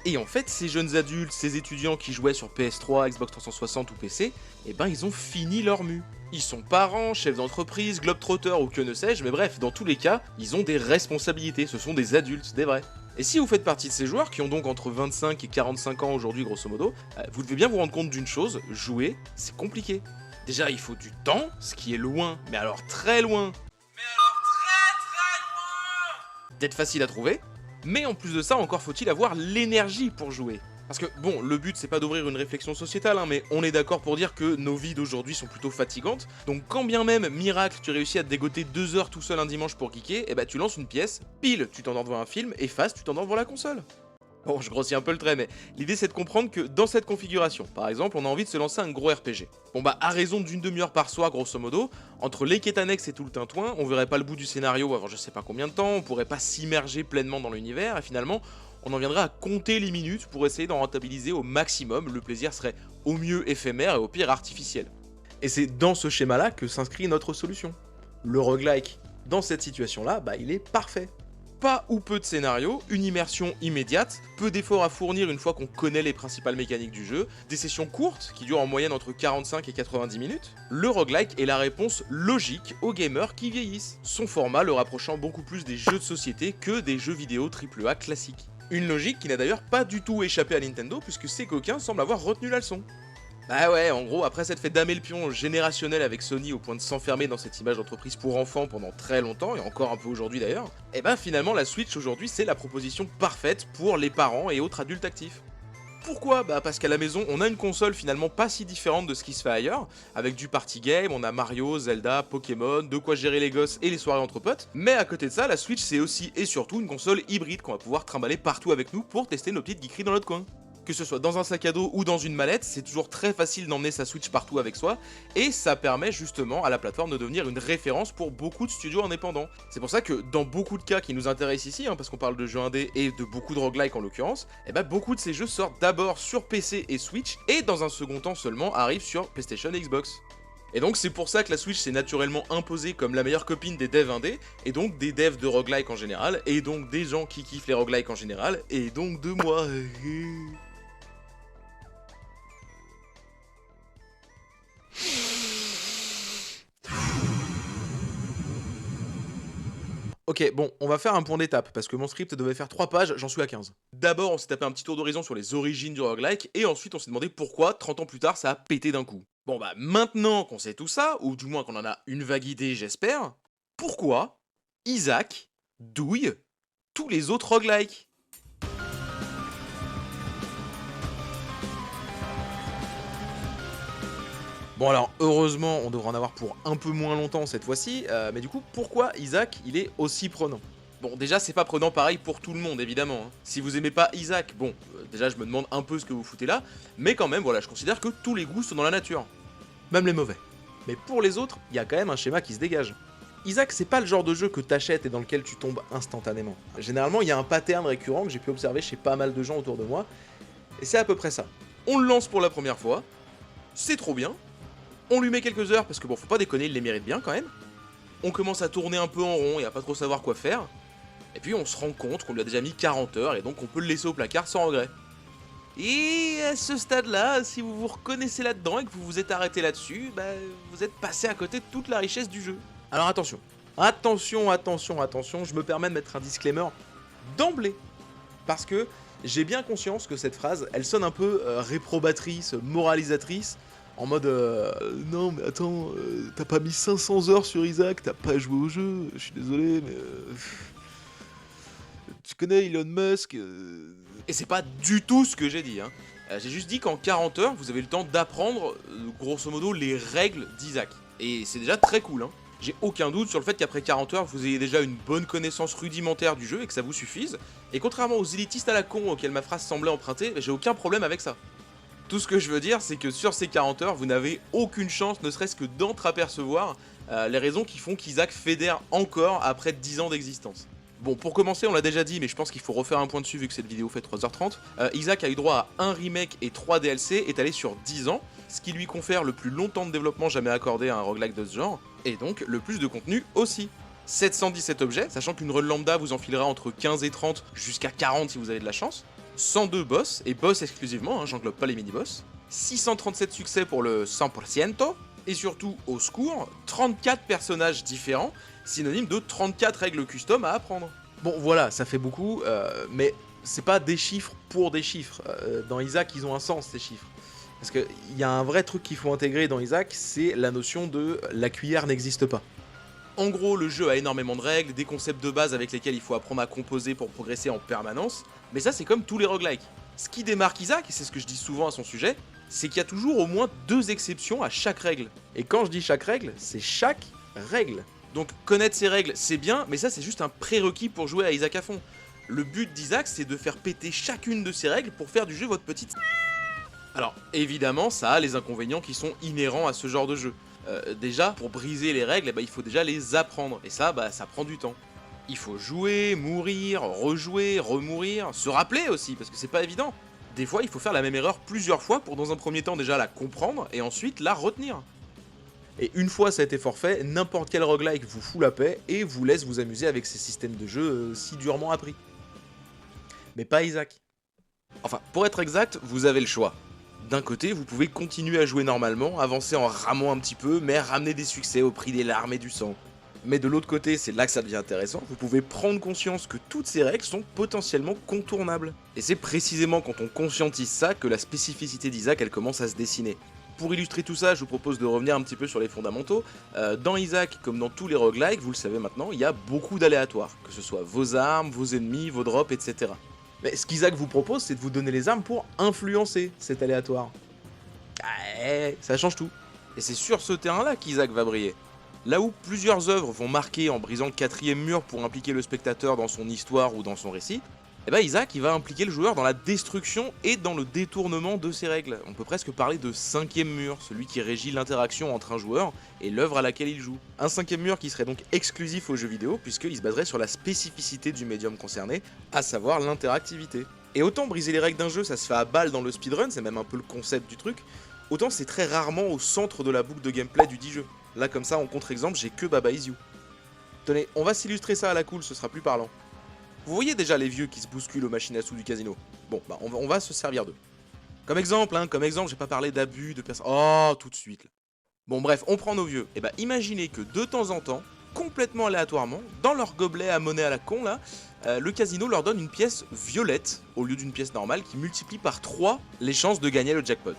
Et en fait, ces jeunes adultes, ces étudiants qui jouaient sur PS3, Xbox 360 ou PC, eh ben ils ont fini leur mue. Ils sont parents, chefs d'entreprise, globetrotters ou que ne sais-je, mais bref, dans tous les cas, ils ont des responsabilités, ce sont des adultes, des vrais. Et si vous faites partie de ces joueurs, qui ont donc entre 25 et 45 ans aujourd'hui grosso modo, vous devez bien vous rendre compte d'une chose, jouer, c'est compliqué. Déjà, il faut du temps, ce qui est loin, mais alors très loin. D'être facile à trouver, mais en plus de ça, encore faut-il avoir l'énergie pour jouer. Parce que, bon, le but c'est pas d'ouvrir une réflexion sociétale, mais on est d'accord pour dire que nos vies d'aujourd'hui sont plutôt fatigantes, donc quand bien même, miracle, tu réussis à te dégoter 2 heures tout seul un dimanche pour geeker, et bah tu lances une pièce, pile, tu t'endors devant un film, et face, tu t'endors devant la console. Bon, je grossis un peu le trait, mais l'idée c'est de comprendre que dans cette configuration, par exemple, on a envie de se lancer un gros RPG. Bon bah, à raison d'une demi-heure par soir, grosso modo, entre les quêtes annexes et tout le tintouin, on verrait pas le bout du scénario avant je sais pas combien de temps, on pourrait pas s'immerger pleinement dans l'univers, et finalement, on en viendrait à compter les minutes pour essayer d'en rentabiliser au maximum, le plaisir serait au mieux éphémère et au pire artificiel. Et c'est dans ce schéma-là que s'inscrit notre solution. Le roguelike, dans cette situation-là, bah il est parfait. Pas ou peu de scénarios, une immersion immédiate, peu d'efforts à fournir une fois qu'on connaît les principales mécaniques du jeu, des sessions courtes qui durent en moyenne entre 45 et 90 minutes. Le roguelike est la réponse logique aux gamers qui vieillissent, son format le rapprochant beaucoup plus des jeux de société que des jeux vidéo AAA classiques. Une logique qui n'a d'ailleurs pas du tout échappé à Nintendo puisque ces coquins semblent avoir retenu la leçon. Bah ouais, en gros, après s'être fait damer le pion générationnel avec Sony au point de s'enfermer dans cette image d'entreprise pour enfants pendant très longtemps, et encore un peu aujourd'hui d'ailleurs, et bah finalement la Switch aujourd'hui c'est la proposition parfaite pour les parents et autres adultes actifs. Pourquoi ? Bah parce qu'à la maison on a une console finalement pas si différente de ce qui se fait ailleurs, avec du party game, on a Mario, Zelda, Pokémon, de quoi gérer les gosses et les soirées entre potes, mais à côté de ça la Switch c'est aussi et surtout une console hybride qu'on va pouvoir trimballer partout avec nous pour tester nos petites geekeries dans notre coin. Que ce soit dans un sac à dos ou dans une mallette, c'est toujours très facile d'emmener sa Switch partout avec soi, et ça permet justement à la plateforme de devenir une référence pour beaucoup de studios indépendants. C'est pour ça que dans beaucoup de cas qui nous intéressent ici, parce qu'on parle de jeux indés et de beaucoup de roguelike en l'occurrence, et bah beaucoup de ces jeux sortent d'abord sur PC et Switch, et dans un second temps seulement arrivent sur PlayStation et Xbox. Et donc c'est pour ça que la Switch s'est naturellement imposée comme la meilleure copine des devs indés, et donc des devs de roguelike en général, et donc des gens qui kiffent les roguelike en général, et donc de moi. Ok, bon, on va faire un point d'étape, parce que mon script devait faire 3 pages, j'en suis à 15. D'abord, on s'est tapé un petit tour d'horizon sur les origines du roguelike, et ensuite on s'est demandé pourquoi, 30 ans plus tard, ça a pété d'un coup. Bon bah, maintenant qu'on sait tout ça, ou du moins qu'on en a une vague idée, j'espère, pourquoi Isaac douille tous les autres roguelikes ? Bon alors, heureusement, on devrait en avoir pour un peu moins longtemps cette fois-ci, mais du coup, pourquoi Isaac, il est aussi prenant ? Bon, déjà, c'est pas prenant pareil pour tout le monde, évidemment. Si vous aimez pas Isaac, bon, déjà, je me demande un peu ce que vous foutez là, mais quand même, voilà, je considère que tous les goûts sont dans la nature. Même les mauvais. Mais pour les autres, il y a quand même un schéma qui se dégage. Isaac, c'est pas le genre de jeu que t'achètes et dans lequel tu tombes instantanément. Généralement, il y a un pattern récurrent que j'ai pu observer chez pas mal de gens autour de moi, et c'est à peu près ça. On le lance pour la première fois, c'est trop bien, on lui met quelques heures parce que bon, faut pas déconner, il les mérite bien quand même. On commence à tourner un peu en rond et à pas trop savoir quoi faire. Et puis on se rend compte qu'on lui a déjà mis 40 heures et donc on peut le laisser au placard sans regret. Et à ce stade-là, si vous vous reconnaissez là-dedans et que vous vous êtes arrêté là-dessus, bah vous êtes passé à côté de toute la richesse du jeu. Alors attention, attention, je me permets de mettre un disclaimer d'emblée. Parce que j'ai bien conscience que cette phrase, elle sonne un peu réprobatrice, moralisatrice, en mode non mais attends, t'as pas mis 500 heures sur Isaac, t'as pas joué au jeu, je suis désolé mais tu connais Elon Musk Et c'est pas du tout ce que j'ai dit, hein. J'ai juste dit qu'en 40 heures, vous avez le temps d'apprendre grosso modo les règles d'Isaac. Et c'est déjà très cool, hein. J'ai aucun doute sur le fait qu'après 40 heures, vous ayez déjà une bonne connaissance rudimentaire du jeu et que ça vous suffise. Et contrairement aux élitistes à la con auxquels ma phrase semblait emprunter, j'ai aucun problème avec ça. Tout ce que je veux dire, c'est que sur ces 40 heures, vous n'avez aucune chance, ne serait-ce que d'entreapercevoir les raisons qui font qu'Isaac fédère encore après 10 ans d'existence. Bon, pour commencer, on l'a déjà dit, mais je pense qu'il faut refaire un point dessus vu que cette vidéo fait 3h30. Isaac a eu droit à un remake et 3 DLC étalés sur 10 ans, ce qui lui confère le plus long temps de développement jamais accordé à un roguelike de ce genre, et donc le plus de contenu aussi. 717 objets, sachant qu'une run lambda vous enfilera entre 15 et 30 jusqu'à 40 si vous avez de la chance. 102 boss, et boss exclusivement, hein, j'englobe pas les mini-boss. 637 succès pour le 100%, et surtout, au secours, 34 personnages différents, synonyme de 34 règles custom à apprendre. Bon voilà, ça fait beaucoup, mais c'est pas des chiffres pour des chiffres. Dans Isaac, ils ont un sens, ces chiffres. Parce qu'il y a un vrai truc qu'il faut intégrer dans Isaac, c'est la notion de la cuillère n'existe pas. En gros, le jeu a énormément de règles, des concepts de base avec lesquels il faut apprendre à composer pour progresser en permanence, mais ça c'est comme tous les roguelikes. Ce qui démarque Isaac, et c'est ce que je dis souvent à son sujet, c'est qu'il y a toujours au moins 2 exceptions à chaque règle. Et quand je dis chaque règle, c'est chaque règle. Donc connaître ces règles, c'est bien, mais ça c'est juste un prérequis pour jouer à Isaac à fond. Le but d'Isaac, c'est de faire péter chacune de ces règles pour faire du jeu votre petite... Alors, évidemment, ça a les inconvénients qui sont inhérents à ce genre de jeu. Déjà, pour briser les règles, il faut déjà les apprendre, et ça, ça prend du temps. Il faut jouer, mourir, rejouer, remourir, se rappeler aussi, parce que c'est pas évident. Des fois, il faut faire la même erreur plusieurs fois pour dans un premier temps déjà la comprendre, et ensuite la retenir. Et une fois cet effort fait, n'importe quel roguelike vous fout la paix, et vous laisse vous amuser avec ces systèmes de jeu si durement appris. Mais pas Isaac. Enfin, pour être exact, vous avez le choix. D'un côté, vous pouvez continuer à jouer normalement, avancer en ramant un petit peu, mais ramener des succès au prix des larmes et du sang. Mais de l'autre côté, c'est là que ça devient intéressant, vous pouvez prendre conscience que toutes ces règles sont potentiellement contournables. Et c'est précisément quand on conscientise ça que la spécificité d'Isaac elle commence à se dessiner. Pour illustrer tout ça, je vous propose de revenir un petit peu sur les fondamentaux. Dans Isaac, comme dans tous les roguelikes, vous le savez maintenant, il y a beaucoup d'aléatoires, que ce soit vos armes, vos ennemis, vos drops, etc. Mais ce qu'Isaac vous propose, c'est de vous donner les armes pour influencer cet aléatoire. Ça change tout. Et c'est sur ce terrain-là qu'Isaac va briller. Là où plusieurs œuvres vont marquer en brisant le 4e mur pour impliquer le spectateur dans son histoire ou dans son récit, Isaac il va impliquer le joueur dans la destruction et dans le détournement de ses règles. On peut presque parler de 5e mur, celui qui régit l'interaction entre un joueur et l'œuvre à laquelle il joue. Un 5e mur qui serait donc exclusif aux jeux vidéo puisqu'il se baserait sur la spécificité du médium concerné, à savoir l'interactivité. Et autant briser les règles d'un jeu ça se fait à balle dans le speedrun, c'est même un peu le concept du truc, autant c'est très rarement au centre de la boucle de gameplay du dit jeu. Là comme ça en contre-exemple j'ai que Baba Is You. Tenez, on va s'illustrer ça à la cool, ce sera plus parlant. Vous voyez déjà les vieux qui se bousculent aux machines à sous du casino. Bon, on va se servir d'eux. Comme exemple, j'ai pas parlé d'abus, de personnes... Oh, tout de suite. Là. Bon bref, on prend nos vieux. Imaginez que de temps en temps, complètement aléatoirement, dans leur gobelet à monnaie à la con là, le casino leur donne une pièce violette, au lieu d'une pièce normale, qui multiplie par 3 les chances de gagner le jackpot.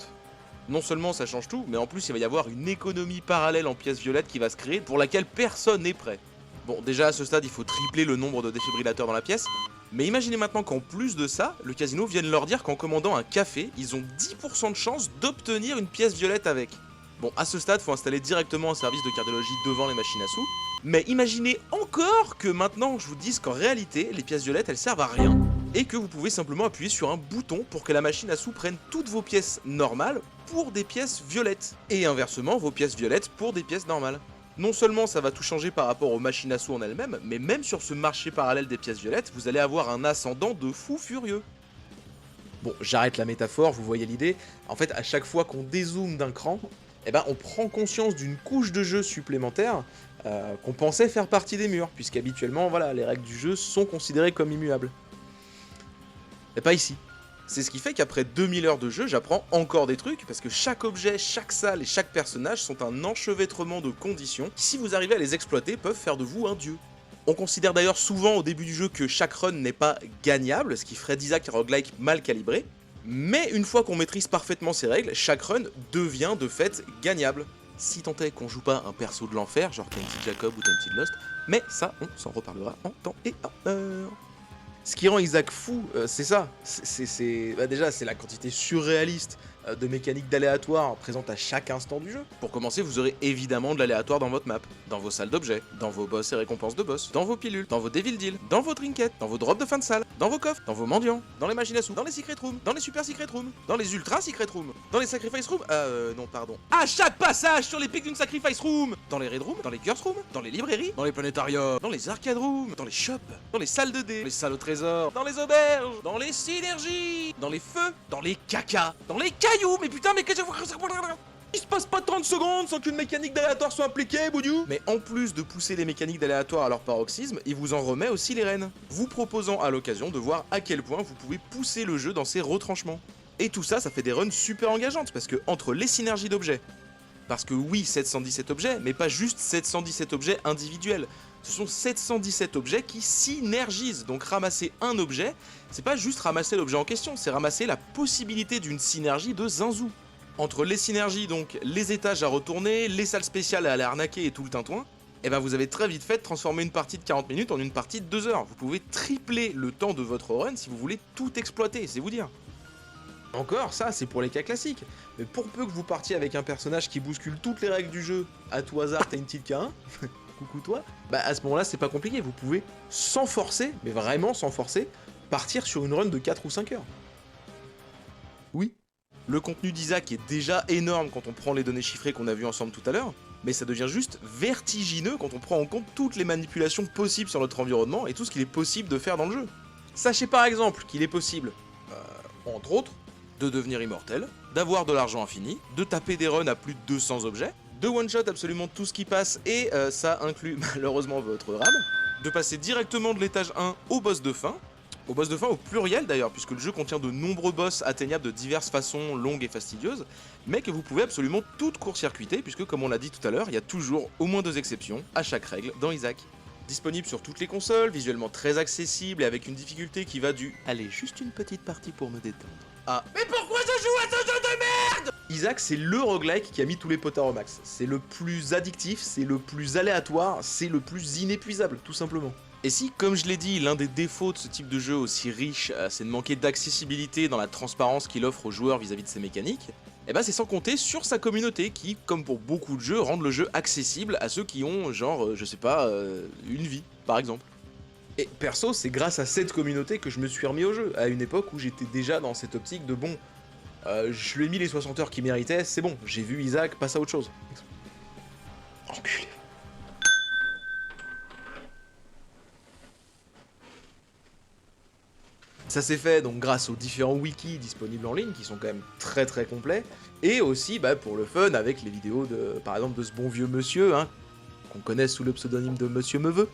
Non seulement ça change tout, mais en plus il va y avoir une économie parallèle en pièces violettes qui va se créer, pour laquelle personne n'est prêt. Bon, déjà à ce stade, il faut tripler le nombre de défibrillateurs dans la pièce, mais imaginez maintenant qu'en plus de ça, le casino vienne leur dire qu'en commandant un café, ils ont 10% de chance d'obtenir une pièce violette avec. Bon, à ce stade, faut installer directement un service de cardiologie devant les machines à sous, mais imaginez encore que maintenant je vous dise qu'en réalité, les pièces violettes, elles servent à rien, et que vous pouvez simplement appuyer sur un bouton pour que la machine à sous prenne toutes vos pièces normales pour des pièces violettes, et inversement, vos pièces violettes pour des pièces normales. Non seulement ça va tout changer par rapport aux machines à sous en elles-mêmes, mais même sur ce marché parallèle des pièces violettes, vous allez avoir un ascendant de fou furieux. Bon, j'arrête la métaphore, vous voyez l'idée. En fait, à chaque fois qu'on dézoome d'un cran, on prend conscience d'une couche de jeu supplémentaire qu'on pensait faire partie des murs, puisqu'habituellement, voilà, les règles du jeu sont considérées comme immuables. Mais pas ici. C'est ce qui fait qu'après 2000 heures de jeu, j'apprends encore des trucs, parce que chaque objet, chaque salle et chaque personnage sont un enchevêtrement de conditions qui, si vous arrivez à les exploiter, peuvent faire de vous un dieu. On considère d'ailleurs souvent au début du jeu que chaque run n'est pas gagnable, ce qui ferait d'Isaac un roguelike mal calibré, mais une fois qu'on maîtrise parfaitement ces règles, chaque run devient de fait gagnable. Si tant est qu'on joue pas un perso de l'enfer, genre Tainted Jacob ou Tainted Lost, mais ça, on s'en reparlera en temps et en heure. Ce qui rend Isaac fou, c'est ça. Déjà, c'est la quantité surréaliste de mécaniques d'aléatoire présentes à chaque instant du jeu. Pour commencer, vous aurez évidemment de l'aléatoire dans votre map, dans vos salles d'objets, dans vos boss et récompenses de boss, dans vos pilules, dans vos devil deals, dans vos trinkets, dans vos drops de fin de salle, dans vos coffres, dans vos mendiants, dans les machines à sous, dans les secret rooms, dans les super secret rooms, dans les ultra secret rooms, dans les sacrifice rooms, non pardon, à chaque passage sur les pics d'une sacrifice room, dans les raid rooms, dans les curse rooms, dans les librairies, dans les planétariums, dans les arcade rooms, dans les shops, dans les salles de dés, dans les salles au trésor, dans les auberges, dans les synergies, dans les feux, dans les cacas, dans les cailloux, mais putain, mais qu'est-ce que... Il se passe pas 30 secondes sans qu'une mécanique d'aléatoire soit impliquée, Boudiou. Mais en plus de pousser les mécaniques d'aléatoire à leur paroxysme, il vous en remet aussi les rênes, vous proposant à l'occasion de voir à quel point vous pouvez pousser le jeu dans ses retranchements. Et tout ça, ça fait des runs super engageantes, parce que entre les synergies d'objets, parce que oui, 717 objets, mais pas juste 717 objets individuels. Ce sont 717 objets qui synergisent. Donc ramasser un objet, c'est pas juste ramasser l'objet en question, c'est ramasser la possibilité d'une synergie de zinzou. Entre les synergies, donc les étages à retourner, les salles spéciales à aller arnaquer et tout le tintouin, et ben vous avez très vite fait de transformer une partie de 40 minutes en une partie de 2 heures. Vous pouvez tripler le temps de votre run si vous voulez tout exploiter, c'est vous dire. Encore, ça c'est pour les cas classiques, mais pour peu que vous partiez avec un personnage qui bouscule toutes les règles du jeu, à tout hasard t'as une petite K1, coucou toi, bah à ce moment-là c'est pas compliqué, vous pouvez sans forcer, mais vraiment sans forcer, partir sur une run de 4 ou 5 heures. Oui, le contenu d'Isaac est déjà énorme quand on prend les données chiffrées qu'on a vues ensemble tout à l'heure, mais ça devient juste vertigineux quand on prend en compte toutes les manipulations possibles sur notre environnement et tout ce qu'il est possible de faire dans le jeu. Sachez par exemple qu'il est possible, entre autres, de devenir immortel, d'avoir de l'argent infini, de taper des runs à plus de 200 objets, de one-shot absolument tout ce qui passe et ça inclut malheureusement votre rame, de passer directement de l'étage 1 au boss de fin au pluriel d'ailleurs, puisque le jeu contient de nombreux boss atteignables de diverses façons longues et fastidieuses, mais que vous pouvez absolument toutes court-circuiter, puisque comme on l'a dit tout à l'heure, il y a toujours au moins 2 exceptions à chaque règle dans Isaac. Disponible sur toutes les consoles, visuellement très accessible et avec une difficulté qui va du « allez, juste une petite partie pour me détendre » à « mais pourquoi je joue à ce jeu de merde ?» Isaac, c'est le roguelike qui a mis tous les potards au max. C'est le plus addictif, c'est le plus aléatoire, c'est le plus inépuisable, tout simplement. Et si, comme je l'ai dit, l'un des défauts de ce type de jeu aussi riche, c'est de manquer d'accessibilité dans la transparence qu'il offre aux joueurs vis-à-vis de ses mécaniques, et bah c'est sans compter sur sa communauté qui, comme pour beaucoup de jeux, rendent le jeu accessible à ceux qui ont, genre, je sais pas, une vie, par exemple. Et perso, c'est grâce à cette communauté que je me suis remis au jeu, à une époque où j'étais déjà dans cette optique de bon, je lui ai mis les 60 heures qu'il méritait, c'est bon, j'ai vu Isaac passer à autre chose. Enculé. Ça s'est fait donc grâce aux différents wikis disponibles en ligne qui sont quand même très très complets, et aussi bah, pour le fun avec les vidéos de, par exemple, de ce bon vieux monsieur, hein, qu'on connaît sous le pseudonyme de Monsieur Meuveux.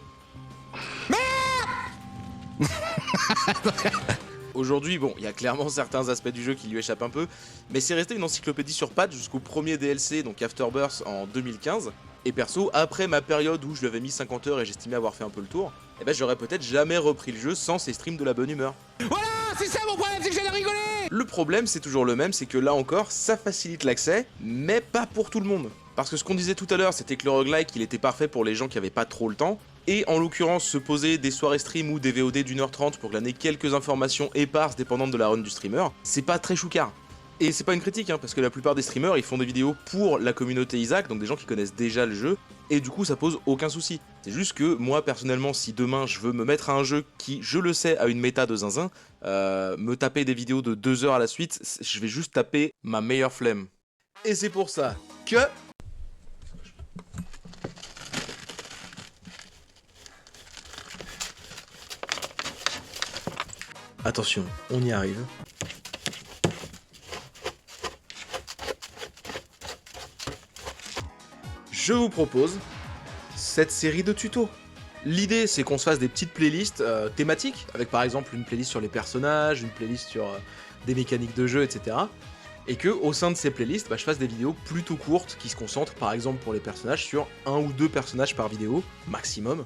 Aujourd'hui, bon, il y a clairement certains aspects du jeu qui lui échappent un peu, mais c'est resté une encyclopédie sur pattes jusqu'au premier DLC, donc Afterbirth en 2015. Et perso, après ma période où je lui avais mis 50 heures et j'estimais avoir fait un peu le tour, eh ben j'aurais peut-être jamais repris le jeu sans ces streams de la bonne humeur. Voilà, c'est ça mon problème, c'est que j'allais rigoler. Le problème, c'est toujours le même, c'est que là encore, ça facilite l'accès, mais pas pour tout le monde. Parce que ce qu'on disait tout à l'heure, c'était que le roguelike, il était parfait pour les gens qui avaient pas trop le temps, et en l'occurrence, se poser des soirées stream ou des VOD d'1h30 pour glaner quelques informations éparses dépendantes de la run du streamer, c'est pas très choucard. Et c'est pas une critique, hein, parce que la plupart des streamers, ils font des vidéos pour la communauté Isaac, donc des gens qui connaissent déjà le jeu, et du coup ça pose aucun souci. C'est juste que moi personnellement, si demain je veux me mettre à un jeu qui, je le sais, a une méta de zinzin, me taper des vidéos de 2 heures à la suite, je vais juste taper ma meilleure flemme. Et c'est pour ça que... Attention, on y arrive. Je vous propose cette série de tutos. L'idée, c'est qu'on se fasse des petites playlists thématiques, avec par exemple une playlist sur les personnages, une playlist sur des mécaniques de jeu, etc. Et que au sein de ces playlists, je fasse des vidéos plutôt courtes qui se concentrent, par exemple pour les personnages, sur 1 ou 2 personnages par vidéo, maximum,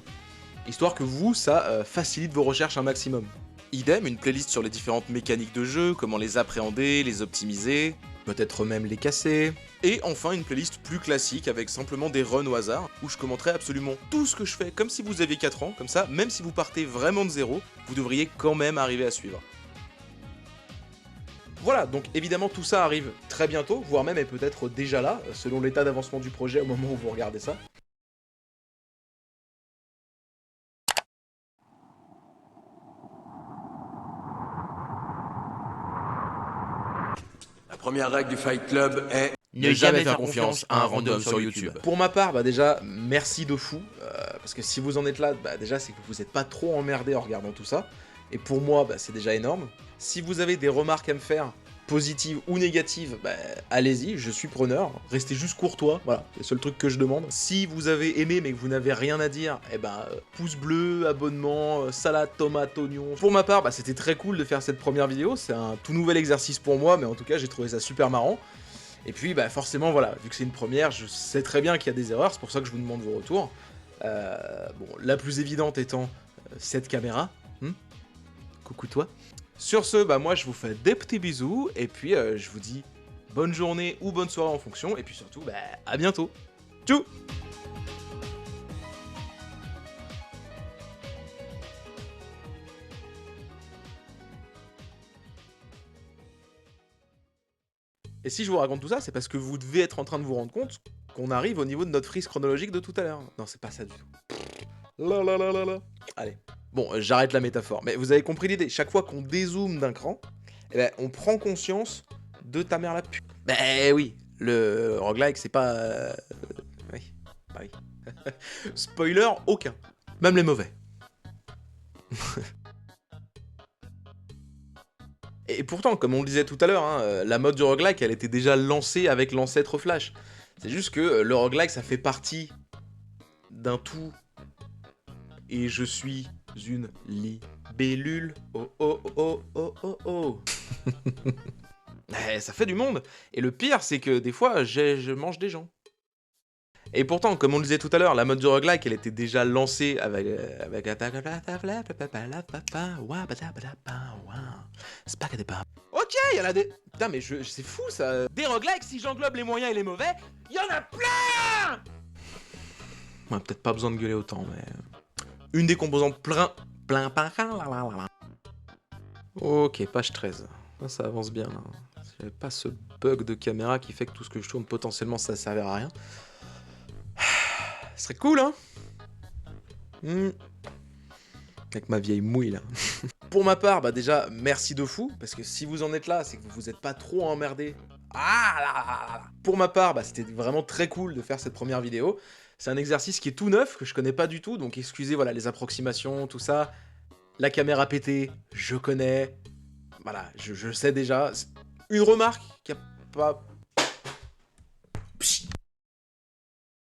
histoire que vous, ça facilite vos recherches un maximum. Idem, une playlist sur les différentes mécaniques de jeu, comment les appréhender, les optimiser, peut-être même les casser. Et enfin une playlist plus classique avec simplement des runs au hasard, où je commenterai absolument tout ce que je fais comme si vous aviez 4 ans, comme ça, même si vous partez vraiment de zéro, vous devriez quand même arriver à suivre. Voilà, donc évidemment tout ça arrive très bientôt, voire même est peut-être déjà là, selon l'état d'avancement du projet au moment où vous regardez ça. La première règle du Fight Club est... Ne jamais faire confiance à un random sur YouTube. Pour ma part, bah déjà, merci de fou, parce que si vous en êtes là, bah déjà c'est que vous n'êtes pas trop emmerdé en regardant tout ça, et pour moi, bah, c'est déjà énorme. Si vous avez des remarques à me faire, positives ou négatives, bah, allez-y, je suis preneur, restez juste courtois, voilà, c'est le seul truc que je demande. Si vous avez aimé mais que vous n'avez rien à dire, eh ben, pouce bleu, abonnement, salade, tomate, oignon. Pour ma part, bah, c'était très cool de faire cette première vidéo, c'est un tout nouvel exercice pour moi, mais en tout cas, j'ai trouvé ça super marrant. Et puis bah forcément voilà, vu que c'est une première, je sais très bien qu'il y a des erreurs, c'est pour ça que je vous demande vos retours. Bon, la plus évidente étant cette caméra. Coucou toi. Sur ce, bah moi je vous fais des petits bisous, et puis je vous dis bonne journée ou bonne soirée en fonction, et puis surtout, bah à bientôt. Tchou. Et si je vous raconte tout ça, c'est parce que vous devez être en train de vous rendre compte qu'on arrive au niveau de notre frise chronologique de tout à l'heure. Non, c'est pas ça du tout. La la la la la. Allez. Bon, j'arrête la métaphore, mais vous avez compris l'idée. Chaque fois qu'on dézoome d'un cran, eh ben, on prend conscience de ta mère la pute. Ben oui, le roguelike, c'est pas... Oui, bah oui. Spoiler, aucun. Même les mauvais. Et pourtant, comme on le disait tout à l'heure, hein, la mode du roguelike, elle était déjà lancée avec l'ancêtre Flash. C'est juste que le roguelike, ça fait partie d'un tout. Et je suis une libellule. Oh oh oh oh oh oh. Ça fait du monde. Et le pire, c'est que des fois, je mange des gens. Et pourtant, comme on le disait tout à l'heure, la mode du roguelike, elle était déjà lancée avec... Ok, il y en a des... Putain, mais c'est fou, ça. Des roguelikes, si j'englobe les moyens et les mauvais, il y en a plein. Ouais, peut-être pas besoin de gueuler autant, mais... Une des composantes plein... Ok, page 13. Ça avance bien, là. J'avais pas ce bug de caméra qui fait que tout ce que je tourne, potentiellement, ça servira à rien. Ce serait cool, hein. Avec ma vieille mouille, là. Pour ma part, bah déjà, merci de fou, parce que si vous en êtes là, c'est que vous êtes pas trop emmerdé. Ah là là là. Pour ma part, bah c'était vraiment très cool de faire cette première vidéo. C'est un exercice qui est tout neuf, que je connais pas du tout, donc excusez, voilà, les approximations, tout ça. La caméra pétée, je connais. Voilà, je sais déjà. Une remarque qui a pas